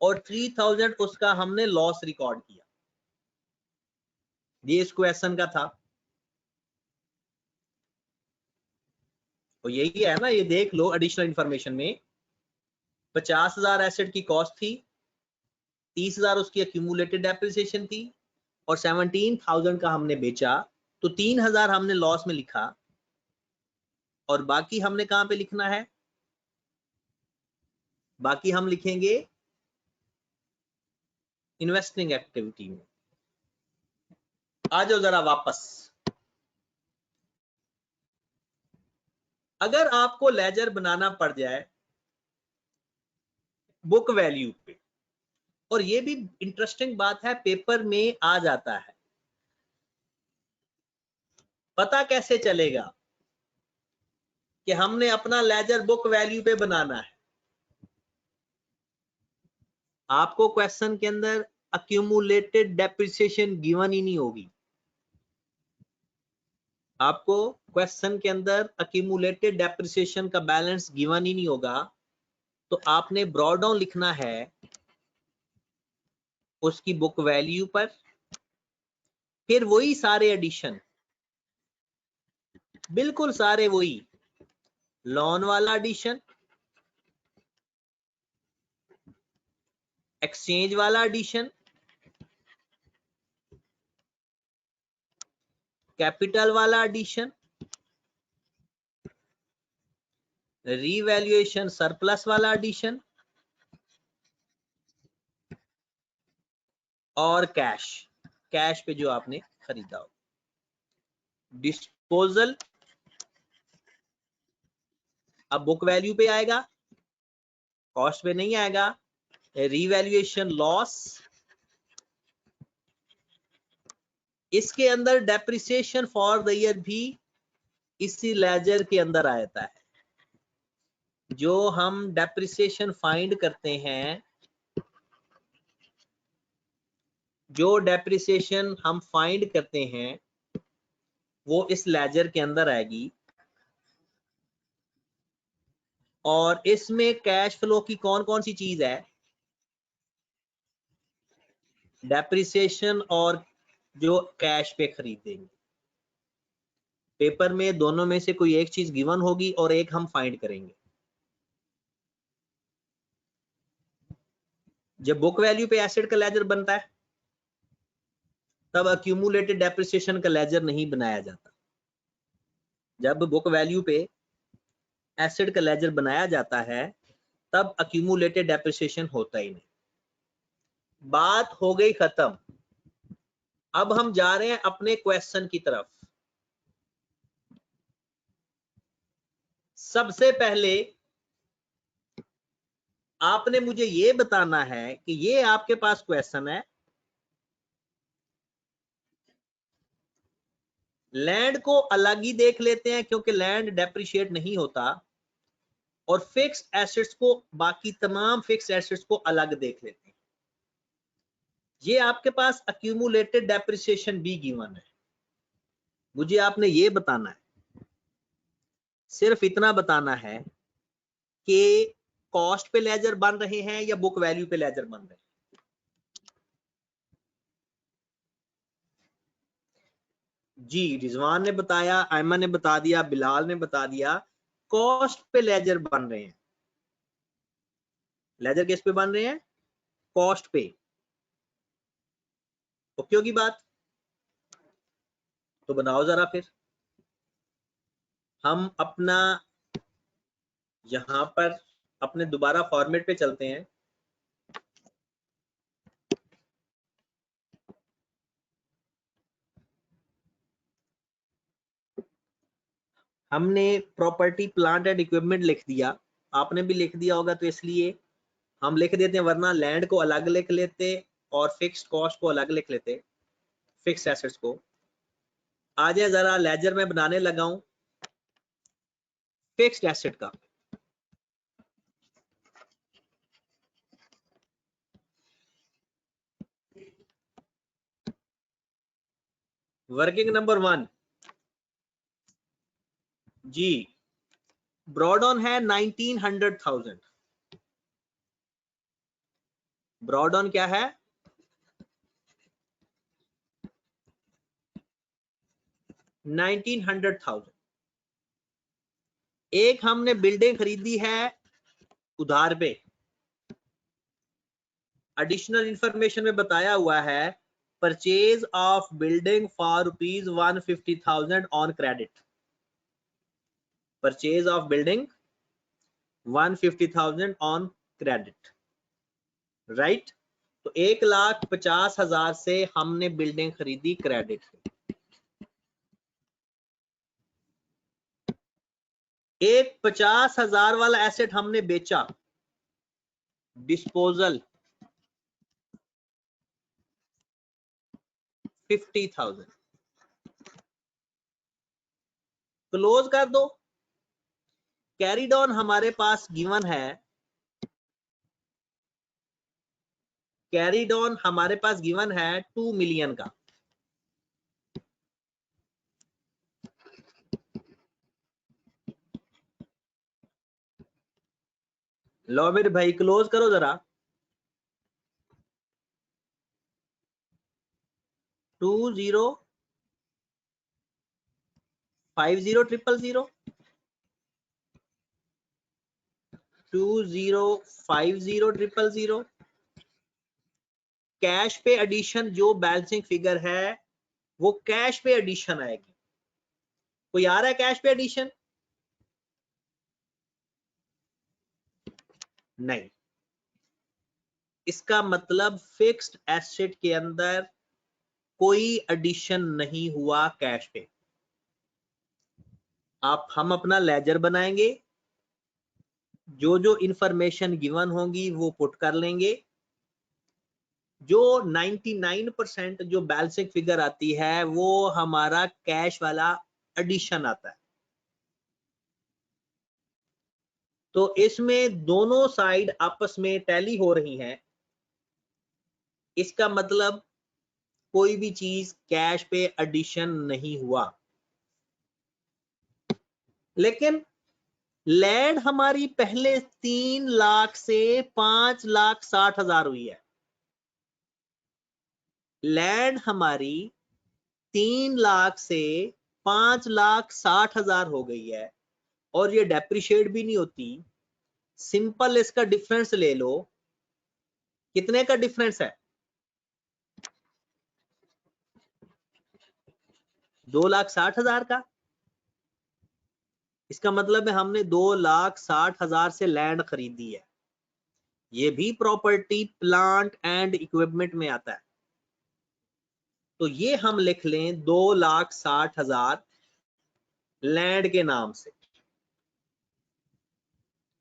और 3,000 उसका हमने लॉस रिकॉर्ड किया। ये इस क्वेश्चन का था। तो यही है ना, ये देख लो एडिशनल इंफॉर्मेशन में 50,000 एसेट की कॉस्ट थी, 30,000 उसकी एक्यूमुलेटेड डेप्रिसिएशन थी और 17,000 का हमने बेचा, तो 3,000 हमने लॉस में लिखा और बाकी हमने कहां पे लिखना है? बाकी हम लिखेंगे इन्वेस्टिंग एक्टिविटी में। आ जाओ जरा वापस। अगर आपको लेजर बनाना पड़ जाए बुक वैल्यू पे, और ये भी इंटरेस्टिंग बात है, पेपर में आ जाता है, पता कैसे चलेगा कि हमने अपना लेजर बुक वैल्यू पे बनाना है? आपको क्वेश्चन के अंदर अक्यूमुलेटेड डेप्रिसिएशन गिवन ही नहीं होगी। आपको क्वेश्चन के अंदर अक्यूमुलेटेड डेप्रिसिएशन का बैलेंस गिवन ही नहीं होगा, तो आपने ब्रॉड डाउन लिखना है उसकी बुक वैल्यू पर, फिर वही सारे एडिशन, बिल्कुल सारे वही, लोन वाला एडिशन, एक्सचेंज वाला एडिशन, कैपिटल वाला एडिशन, रीवैल्यूएशन सरप्लस वाला एडिशन और कैश, कैश पे जो आपने खरीदा हो। डिस्पोजल अब बुक वैल्यू पे आएगा, कॉस्ट पे नहीं आएगा। रीवैल्यूएशन लॉस, इसके अंदर डेप्रिसिएशन फॉर द ईयर भी इसी लेजर के अंदर आता है। जो हम डेप्रिसिएशन फाइंड करते हैं, जो डेप्रिसिएशन हम फाइंड करते हैं वो इस लेजर के अंदर आएगी। और इसमें कैश फ्लो की कौन कौन सी चीज है? डेप्रिसिएशन और जो कैश पे खरीदेंगे। पेपर में दोनों में से कोई एक चीज गिवन होगी और एक हम फाइंड करेंगे। जब बुक वैल्यू पे एसेट का लेजर बनता है तब अक्यूमुलेटेड डेप्रिसिएशन का लेजर नहीं बनाया जाता। जब बुक वैल्यू पे एसेट का लेजर बनाया जाता है तब अक्यूमुलेटेड डेप्रिसिएशन होता ही नहीं। बात हो गई खत्म। अब हम जा रहे हैं अपने क्वेश्चन की तरफ। सबसे पहले आपने मुझे ये बताना है कि ये आपके पास क्वेश्चन है, लैंड को अलग ही देख लेते हैं क्योंकि लैंड डेप्रिशिएट नहीं होता, और फिक्स्ड एसेट्स को, बाकी तमाम फिक्स्ड एसेट्स को अलग देख लेते हैं। ये आपके पास अक्यूमुलेटेड डेप्रिसिएशन भी गिवन है। मुझे आपने ये बताना है, सिर्फ इतना बताना है कि कॉस्ट पे लेजर बन रहे हैं या बुक वैल्यू पे लेजर बन रहे हैं। जी, रिजवान ने बताया, आयमन ने बता दिया, बिलाल ने बता दिया, कॉस्ट पे लेजर बन रहे हैं। लेजर किस पे बन रहे हैं? कॉस्ट पे। ओके होगी बात? तो बनाओ जरा फिर। हम अपना यहां पर अपने दोबारा फॉर्मेट पे चलते हैं। हमने प्रॉपर्टी प्लांट एंड इक्विपमेंट लिख दिया, आपने भी लिख दिया होगा, तो इसलिए हम लिख देते हैं, वरना लैंड को अलग लिख लेते और फिक्स्ड कॉस्ट को अलग लिख लेते, फिक्स्ड एसेट्स को। आ जाए जरा लेजर में बनाने लगा हूं फिक्स्ड एसेट का। वर्किंग नंबर 1 जी, ब्रॉड ऑन है 1900,000। ब्रॉड ऑन क्या है? 1900,000। एक हमने बिल्डिंग खरीदी है उधार पे। एडिशनल इंफॉर्मेशन में बताया हुआ है purchase of building for ₹150,000 on credit. Purchase of building 150,000 on credit, right. तो 1,50,000 से हमने बिल्डिंग खरीदी क्रेडिट। एक 50,000 वाला एसेट हमने बेचा, डिस्पोजल 50,000। क्लोज कर दो। कैरीड ऑन हमारे पास गिवन है, कैरीड ऑन हमारे पास गिवन है 2 मिलियन का। लो मेरे भाई क्लोज करो जरा। 2050,000 2050,000 कैश पे एडिशन जो बैलेंसिंग फिगर है वो कैश पे एडिशन आएगी। कोई आ रहा है कैश पे एडिशन? नहीं। इसका मतलब फिक्स्ड एसेट के अंदर कोई एडिशन नहीं हुआ कैश पे। हम अपना लेजर बनाएंगे, जो जो इंफॉर्मेशन गिवन होंगी वो पुट कर लेंगे। जो 99% जो बैलेंसिंग फिगर आती है वो हमारा कैश वाला एडिशन आता है। तो इसमें दोनों साइड आपस में टैली हो रही हैं। इसका मतलब कोई भी चीज कैश पे एडिशन नहीं हुआ। लेकिन लैंड हमारी पहले 3 लाख से 5,60,000 हुई है। लैंड हमारी 3 लाख से 5,60,000 हो गई है और ये डेप्रिशिएट भी नहीं होती। सिंपल इसका डिफरेंस ले लो। कितने का डिफरेंस है? 2,60,000 का। इसका मतलब है हमने 2,60,000 से लैंड खरीदी है। ये भी प्रॉपर्टी प्लांट एंड इक्विपमेंट में आता है। तो ये हम लिख लें 2,60,000 लैंड के नाम से।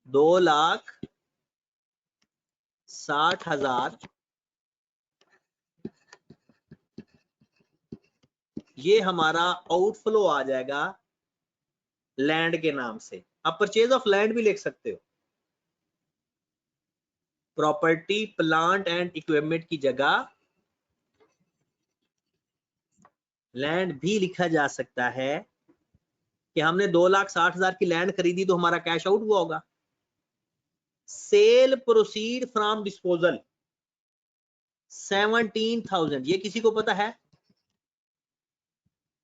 2,60,000 ये हमारा आउटफ्लो आ जाएगा लैंड के नाम से। आप परचेज ऑफ लैंड भी लिख सकते हो। प्रॉपर्टी प्लांट एंड इक्विपमेंट की जगह लैंड भी लिखा जा सकता है कि हमने 2,60,000 की लैंड खरीदी तो हमारा कैश आउट हुआ होगा। Cell proceed from disposal 17,000। ये किसी को पता है?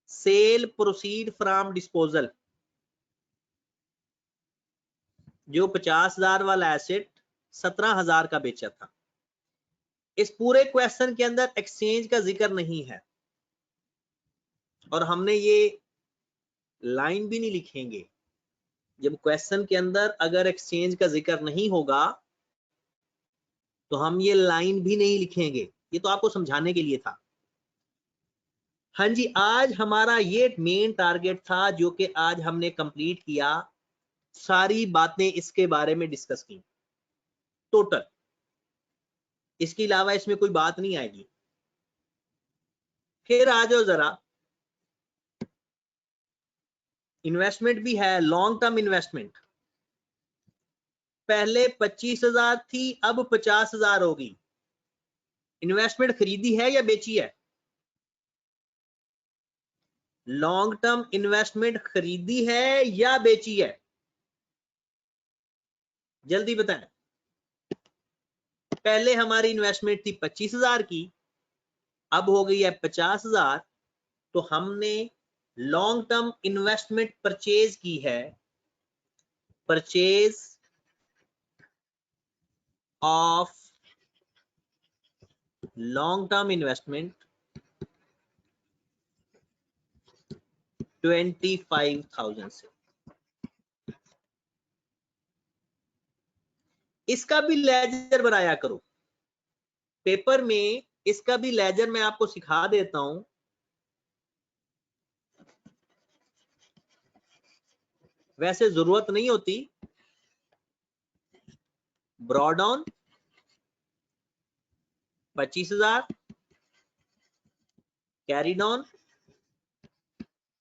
सेल प्रोसीड फ्रॉम डिस्पोजल, जो 50,000 वाला एसेट 17,000 का बेचा था। इस पूरे क्वेश्चन के अंदर एक्सचेंज का जिक्र नहीं है और हमने ये लाइन भी नहीं लिखेंगे। जब क्वेश्चन के अंदर अगर एक्सचेंज का जिक्र नहीं होगा तो हम ये लाइन भी नहीं लिखेंगे। ये तो आपको समझाने के लिए था। हाँ जी, आज हमारा ये मेन टारगेट था जो कि आज हमने कंप्लीट किया। सारी बातें इसके बारे में डिस्कस की टोटल। इसके अलावा इसमें कोई बात नहीं आएगी। फिर आ जाओ जरा, इन्वेस्टमेंट भी है, लॉन्ग टर्म इन्वेस्टमेंट। पहले 25,000 थी, अब 50,000 होगी। इन्वेस्टमेंट खरीदी है या बेची है? लॉन्ग टर्म इन्वेस्टमेंट खरीदी है या बेची है? जल्दी बताएं। पहले हमारी इन्वेस्टमेंट थी 25,000 की, अब हो गई है 50,000। तो हमने लॉन्ग टर्म इन्वेस्टमेंट परचेज की है। Purchase of long term investment 25,000 से। इसका भी लेजर बनाया करो पेपर में, इसका भी लेजर मैं आपको सिखा देता हूं। वैसे जरूरत नहीं होती। Brought on 25,000, carried on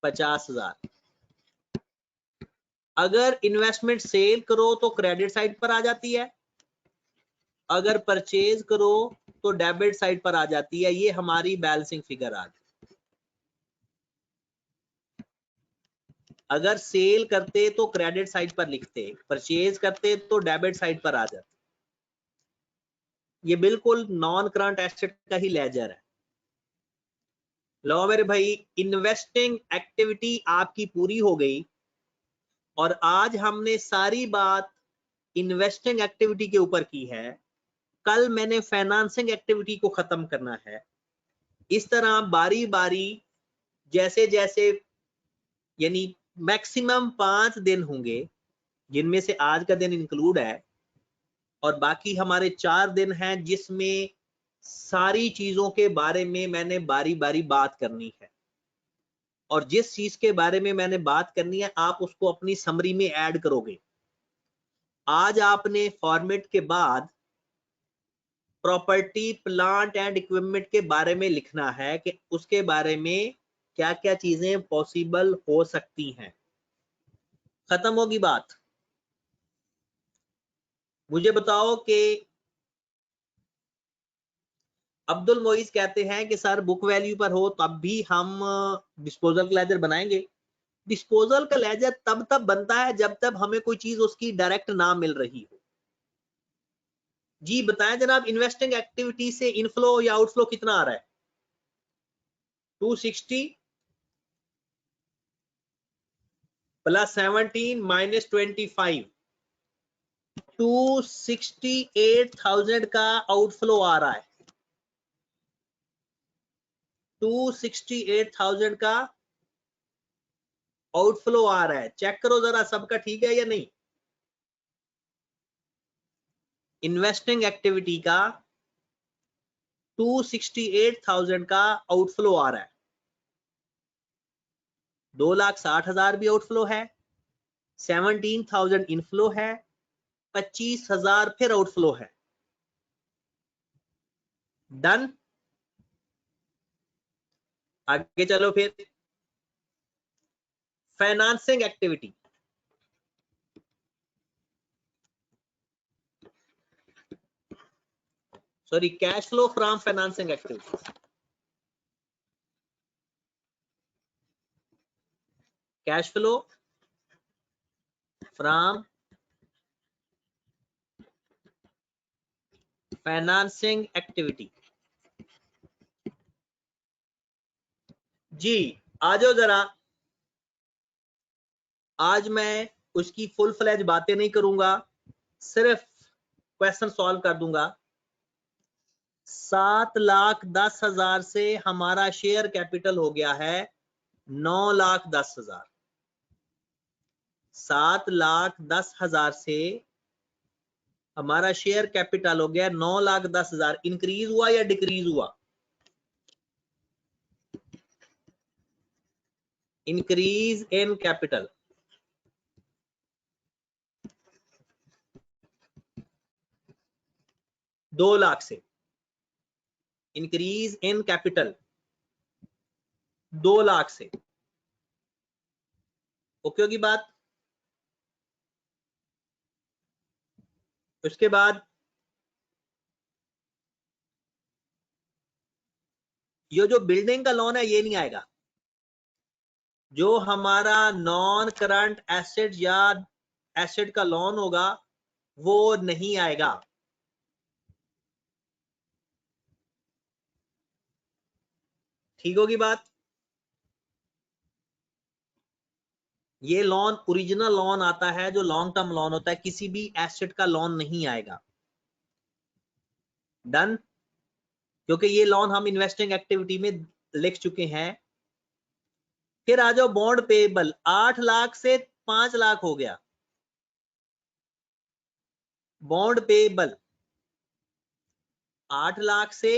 50,000। अगर इन्वेस्टमेंट सेल करो तो क्रेडिट साइड पर आ जाती है, अगर परचेज करो तो डेबिट साइड पर आ जाती है। ये हमारी बैलेंसिंग फिगर आ गई। अगर सेल करते तो क्रेडिट साइड पर लिखते, परचेज करते तो डेबिट साइड पर आ जाते। ये बिल्कुल नॉन करंट एसेट का ही लेजर है। लो मेरे भाई, इन्वेस्टिंग एक्टिविटी आपकी पूरी हो गई और आज हमने सारी बात इन्वेस्टिंग एक्टिविटी के ऊपर की है। कल मैंने फाइनेंसिंग एक्टिविटी को खत्म करना है। इस तरह बारी बारी जैसे जैसे, यानी मैक्सिमम 5 दिन होंगे, जिनमें से आज का दिन इंक्लूड है, और बाकी हमारे 4 दिन हैं जिसमें सारी चीजों के बारे में मैंने बारी बारी बात करनी है। और जिस चीज के बारे में मैंने बात करनी है आप उसको अपनी समरी में ऐड करोगे। आज आपने फॉर्मेट के बाद प्रॉपर्टी, प्लांट एंड इक्विपमेंट के बारे में लिखना है कि उसके बारे में क्या क्या चीजें पॉसिबल हो सकती हैं। खत्म होगी बात। मुझे बताओ कि अब्दुल मोइज कहते हैं कि सर बुक वैल्यू पर हो तब भी हम डिस्पोजल का लेजर बनाएंगे। डिस्पोजल का लेजर तब तब बनता है जब तक हमें कोई चीज उसकी डायरेक्ट ना मिल रही हो। जी बताएं जनाब, इन्वेस्टिंग एक्टिविटी से इनफ्लो या आउटफ्लो कितना आ रहा है? 260 प्लस 17 माइनस 25, 268,000 का आउटफ्लो आ रहा है। 268,000 का आउटफ्लो आ रहा है। चेक करो जरा सबका ठीक है या नहीं। इन्वेस्टिंग एक्टिविटी का 268,000 का आउटफ्लो आ रहा है। 2,60,000 भी आउटफ्लो है, 17,000 इनफ्लो है, 25,000 फिर आउटफ्लो है। डन। आगे चलो फिर financing activity. Sorry, cash flow from financing activity. Cash flow from financing activity. जी आ जाओ जरा। आज मैं उसकी फुल फ्लैज बातें नहीं करूंगा, सिर्फ क्वेश्चन सॉल्व कर दूंगा। 7,10,000 से हमारा शेयर कैपिटल हो गया है 9,10,000। 7,10,000 से हमारा शेयर कैपिटल हो गया 9,10,000। इंक्रीज हुआ या डिक्रीज हुआ? Increase in capital. दो लाख से इंक्रीज इन कैपिटल 2 लाख से। ओके होगी बात। उसके बाद ये जो बिल्डिंग का लोन है ये नहीं आएगा। जो हमारा नॉन करंट एसेट या एसेट का लोन होगा वो नहीं आएगा। ठीक होगी बात। ये लोन ओरिजिनल लोन आता है जो लॉन्ग टर्म लोन होता है, किसी भी एसेट का लोन नहीं आएगा। डन। क्योंकि ये लोन हम इन्वेस्टिंग एक्टिविटी में लिख चुके हैं। फिर आ जाओ बॉन्ड पेएबल, 8 लाख से 5 लाख हो गया। बॉन्ड पेएबल 8 लाख से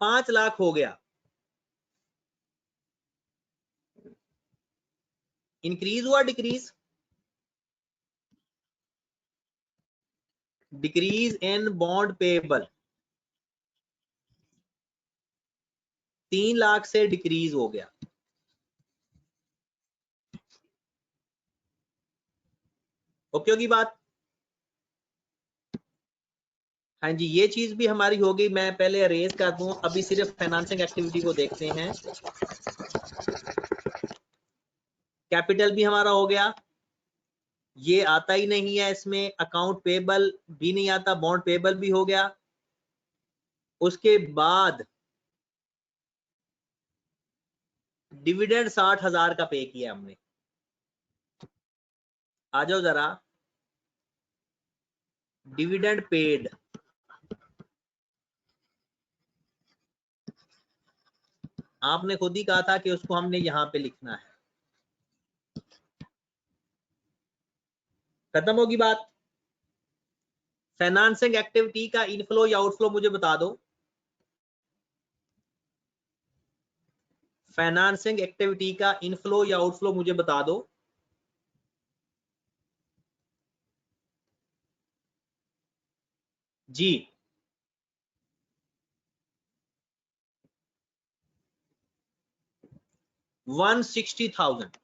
5 लाख हो गया। इंक्रीज हुआ decrease? Decrease in bond payable 3 lakh से डिक्रीज हो गया। ओके होगी बात। हाँ जी, ये चीज भी हमारी होगी। मैं पहले अरेज कर दूं, अभी सिर्फ फाइनेंसिंग एक्टिविटी को देखते हैं। कैपिटल भी हमारा हो गया, ये आता ही नहीं है इसमें। अकाउंट पेएबल भी नहीं आता, बॉन्ड पेएबल भी हो गया। उसके बाद डिविडेंड 60,000 का पे किया हमने। आ जाओ जरा, डिविडेंड पेड आपने खुद ही कहा था कि उसको हमने यहां पे लिखना है। खत्म होगी बात। फाइनेंसिंग एक्टिविटी का इनफ्लो या आउटफ्लो मुझे बता दो। फाइनेंसिंग एक्टिविटी का इनफ्लो या आउटफ्लो मुझे बता दो। जी, $160,000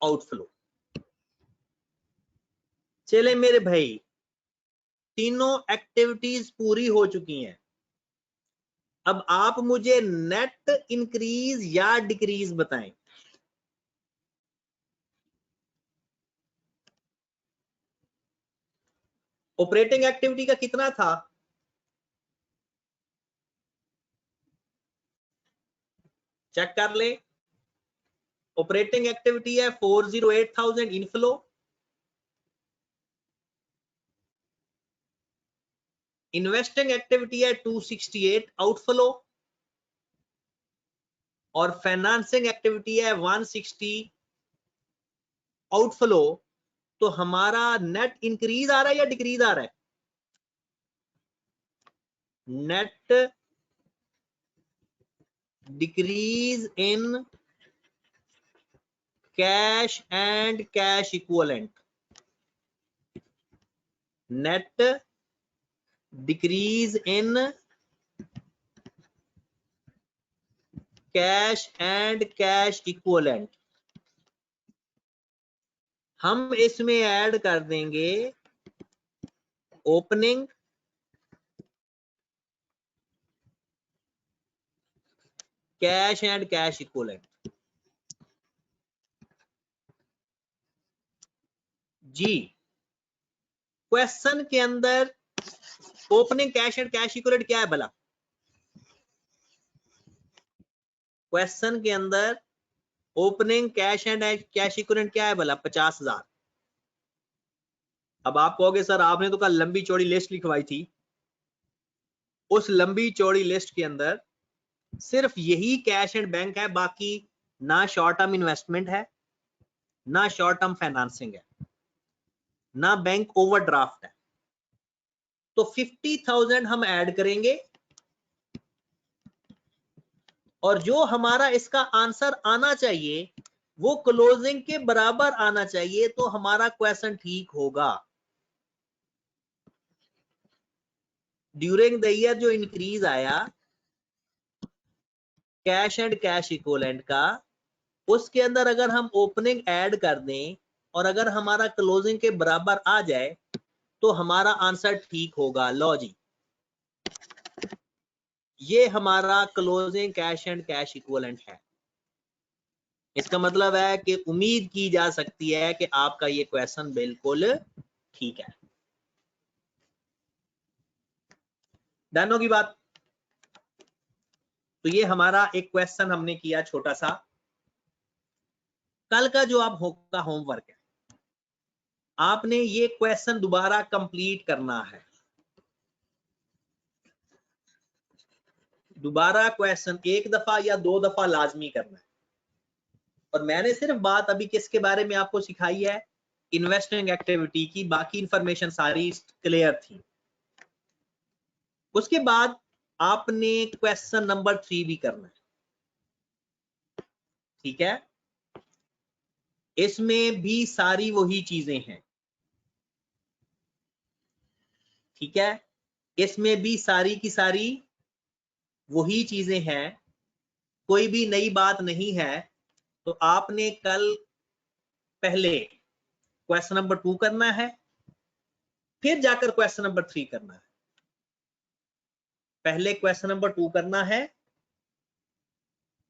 आउटफ्लो। चले मेरे भाई, तीनों एक्टिविटीज पूरी हो चुकी हैं। अब आप मुझे नेट इंक्रीज या डिक्रीज बताएं। ऑपरेटिंग एक्टिविटी का कितना था? चेक कर ले। ऑपरेटिंग एक्टिविटी है 408,000 इनफ्लो, इन्वेस्टिंग एक्टिविटी है 268 आउटफ्लो, और फाइनेंसिंग एक्टिविटी है 160 आउटफ्लो। तो हमारा नेट इंक्रीज आ रहा है या डिक्रीज आ रहा है? Net decrease in cash and cash equivalent. Net decrease in cash and cash equivalent. हम इसमें ऐड कर देंगे opening cash and cash equivalent. जी, क्वेश्चन के अंदर opening cash and cash equivalent क्या है भला? क्वेश्चन के अंदर opening cash and cash equivalent क्या है भला? 50,000। अब आप कहोगे सर आपने तो कल लंबी चौड़ी लिस्ट लिखवाई थी। उस लंबी चौड़ी लिस्ट के अंदर सिर्फ यही कैश एंड बैंक है, बाकी ना शॉर्ट टर्म इन्वेस्टमेंट है, ना शॉर्ट टर्म फाइनेंसिंग है, ना बैंक ओवरड्राफ्ट है। तो 50,000 हम ऐड करेंगे और जो हमारा इसका आंसर आना चाहिए वो क्लोजिंग के बराबर आना चाहिए तो हमारा क्वेश्चन ठीक होगा। ड्यूरिंग द ईयर जो इंक्रीज आया कैश एंड कैश इक्विवेलेंट का, उसके अंदर अगर हम ओपनिंग ऐड कर दें और अगर हमारा क्लोजिंग के बराबर आ जाए तो हमारा आंसर ठीक होगा। लो जी, ये हमारा closing cash and cash equivalent है। इसका मतलब है कि उम्मीद की जा सकती है कि आपका ये क्वेश्चन बिल्कुल ठीक है। डन होगी बात। तो ये हमारा एक क्वेश्चन हमने किया छोटा सा। कल का जो आप का होमवर्क है, आपने ये क्वेश्चन दोबारा कंप्लीट करना है। दोबारा क्वेश्चन एक दफा या दो दफा लाजमी करना है। और मैंने सिर्फ बात अभी किसके बारे में आपको सिखाई है, इन्वेस्टिंग एक्टिविटी की, बाकी इंफॉर्मेशन सारी क्लियर थी। उसके बाद आपने क्वेश्चन नंबर 3 भी करना है, ठीक है। इसमें भी सारी वही चीजें हैं, ठीक है। इसमें भी सारी की सारी वही चीजें हैं, कोई भी नई बात नहीं है। तो आपने कल पहले क्वेश्चन नंबर 2 करना है, फिर जाकर क्वेश्चन नंबर 3 करना है। पहले क्वेश्चन नंबर 2 करना है,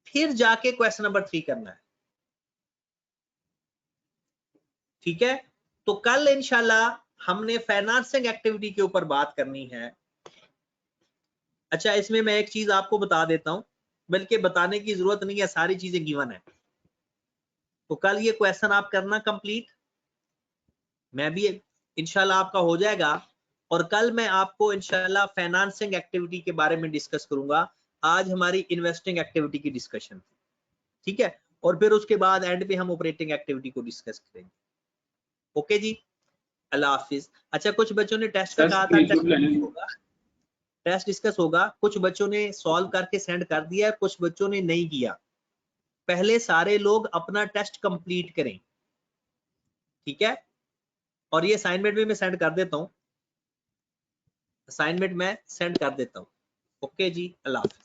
फिर जाके क्वेश्चन नंबर 3 करना है, ठीक है। तो कल इंशाल्लाह हमने फाइनेंसिंग एक्टिविटी के ऊपर बात करनी है। अच्छा, इसमें मैं एक चीज आपको बता देता हूं, बल्कि बताने की जरूरत नहीं है, सारी चीजें गिवन है। तो कल ये क्वेश्चन आप करना कंप्लीट, मैं भी इंशाल्लाह आपका हो जाएगा। और कल मैं आपको इंशाल्लाह फाइनेंसिंग एक्टिविटी के बारे में डिस्कस करूंगा। आज हमारी इन्वेस्टिंग एक्टिविटी की डिस्कशन, ठीक है। और फिर उसके बाद एंड पे हम ऑपरेटिंग एक्टिविटी को डिस्कस करेंगे। ओके जी, अल्लाह हाफिज। अच्छा, कुछ बच्चों ने टेस्ट का कहा था, टेस्ट डिस्कस होगा। कुछ बच्चों ने सॉल्व करके सेंड कर दिया, कुछ बच्चों ने नहीं किया। पहले सारे लोग अपना टेस्ट कंप्लीट करें, ठीक है। और ये असाइनमेंट भी मैं सेंड कर देता हूं, असाइनमेंट मैं सेंड कर देता हूं। ओके जी, अल्लाह हाफिज।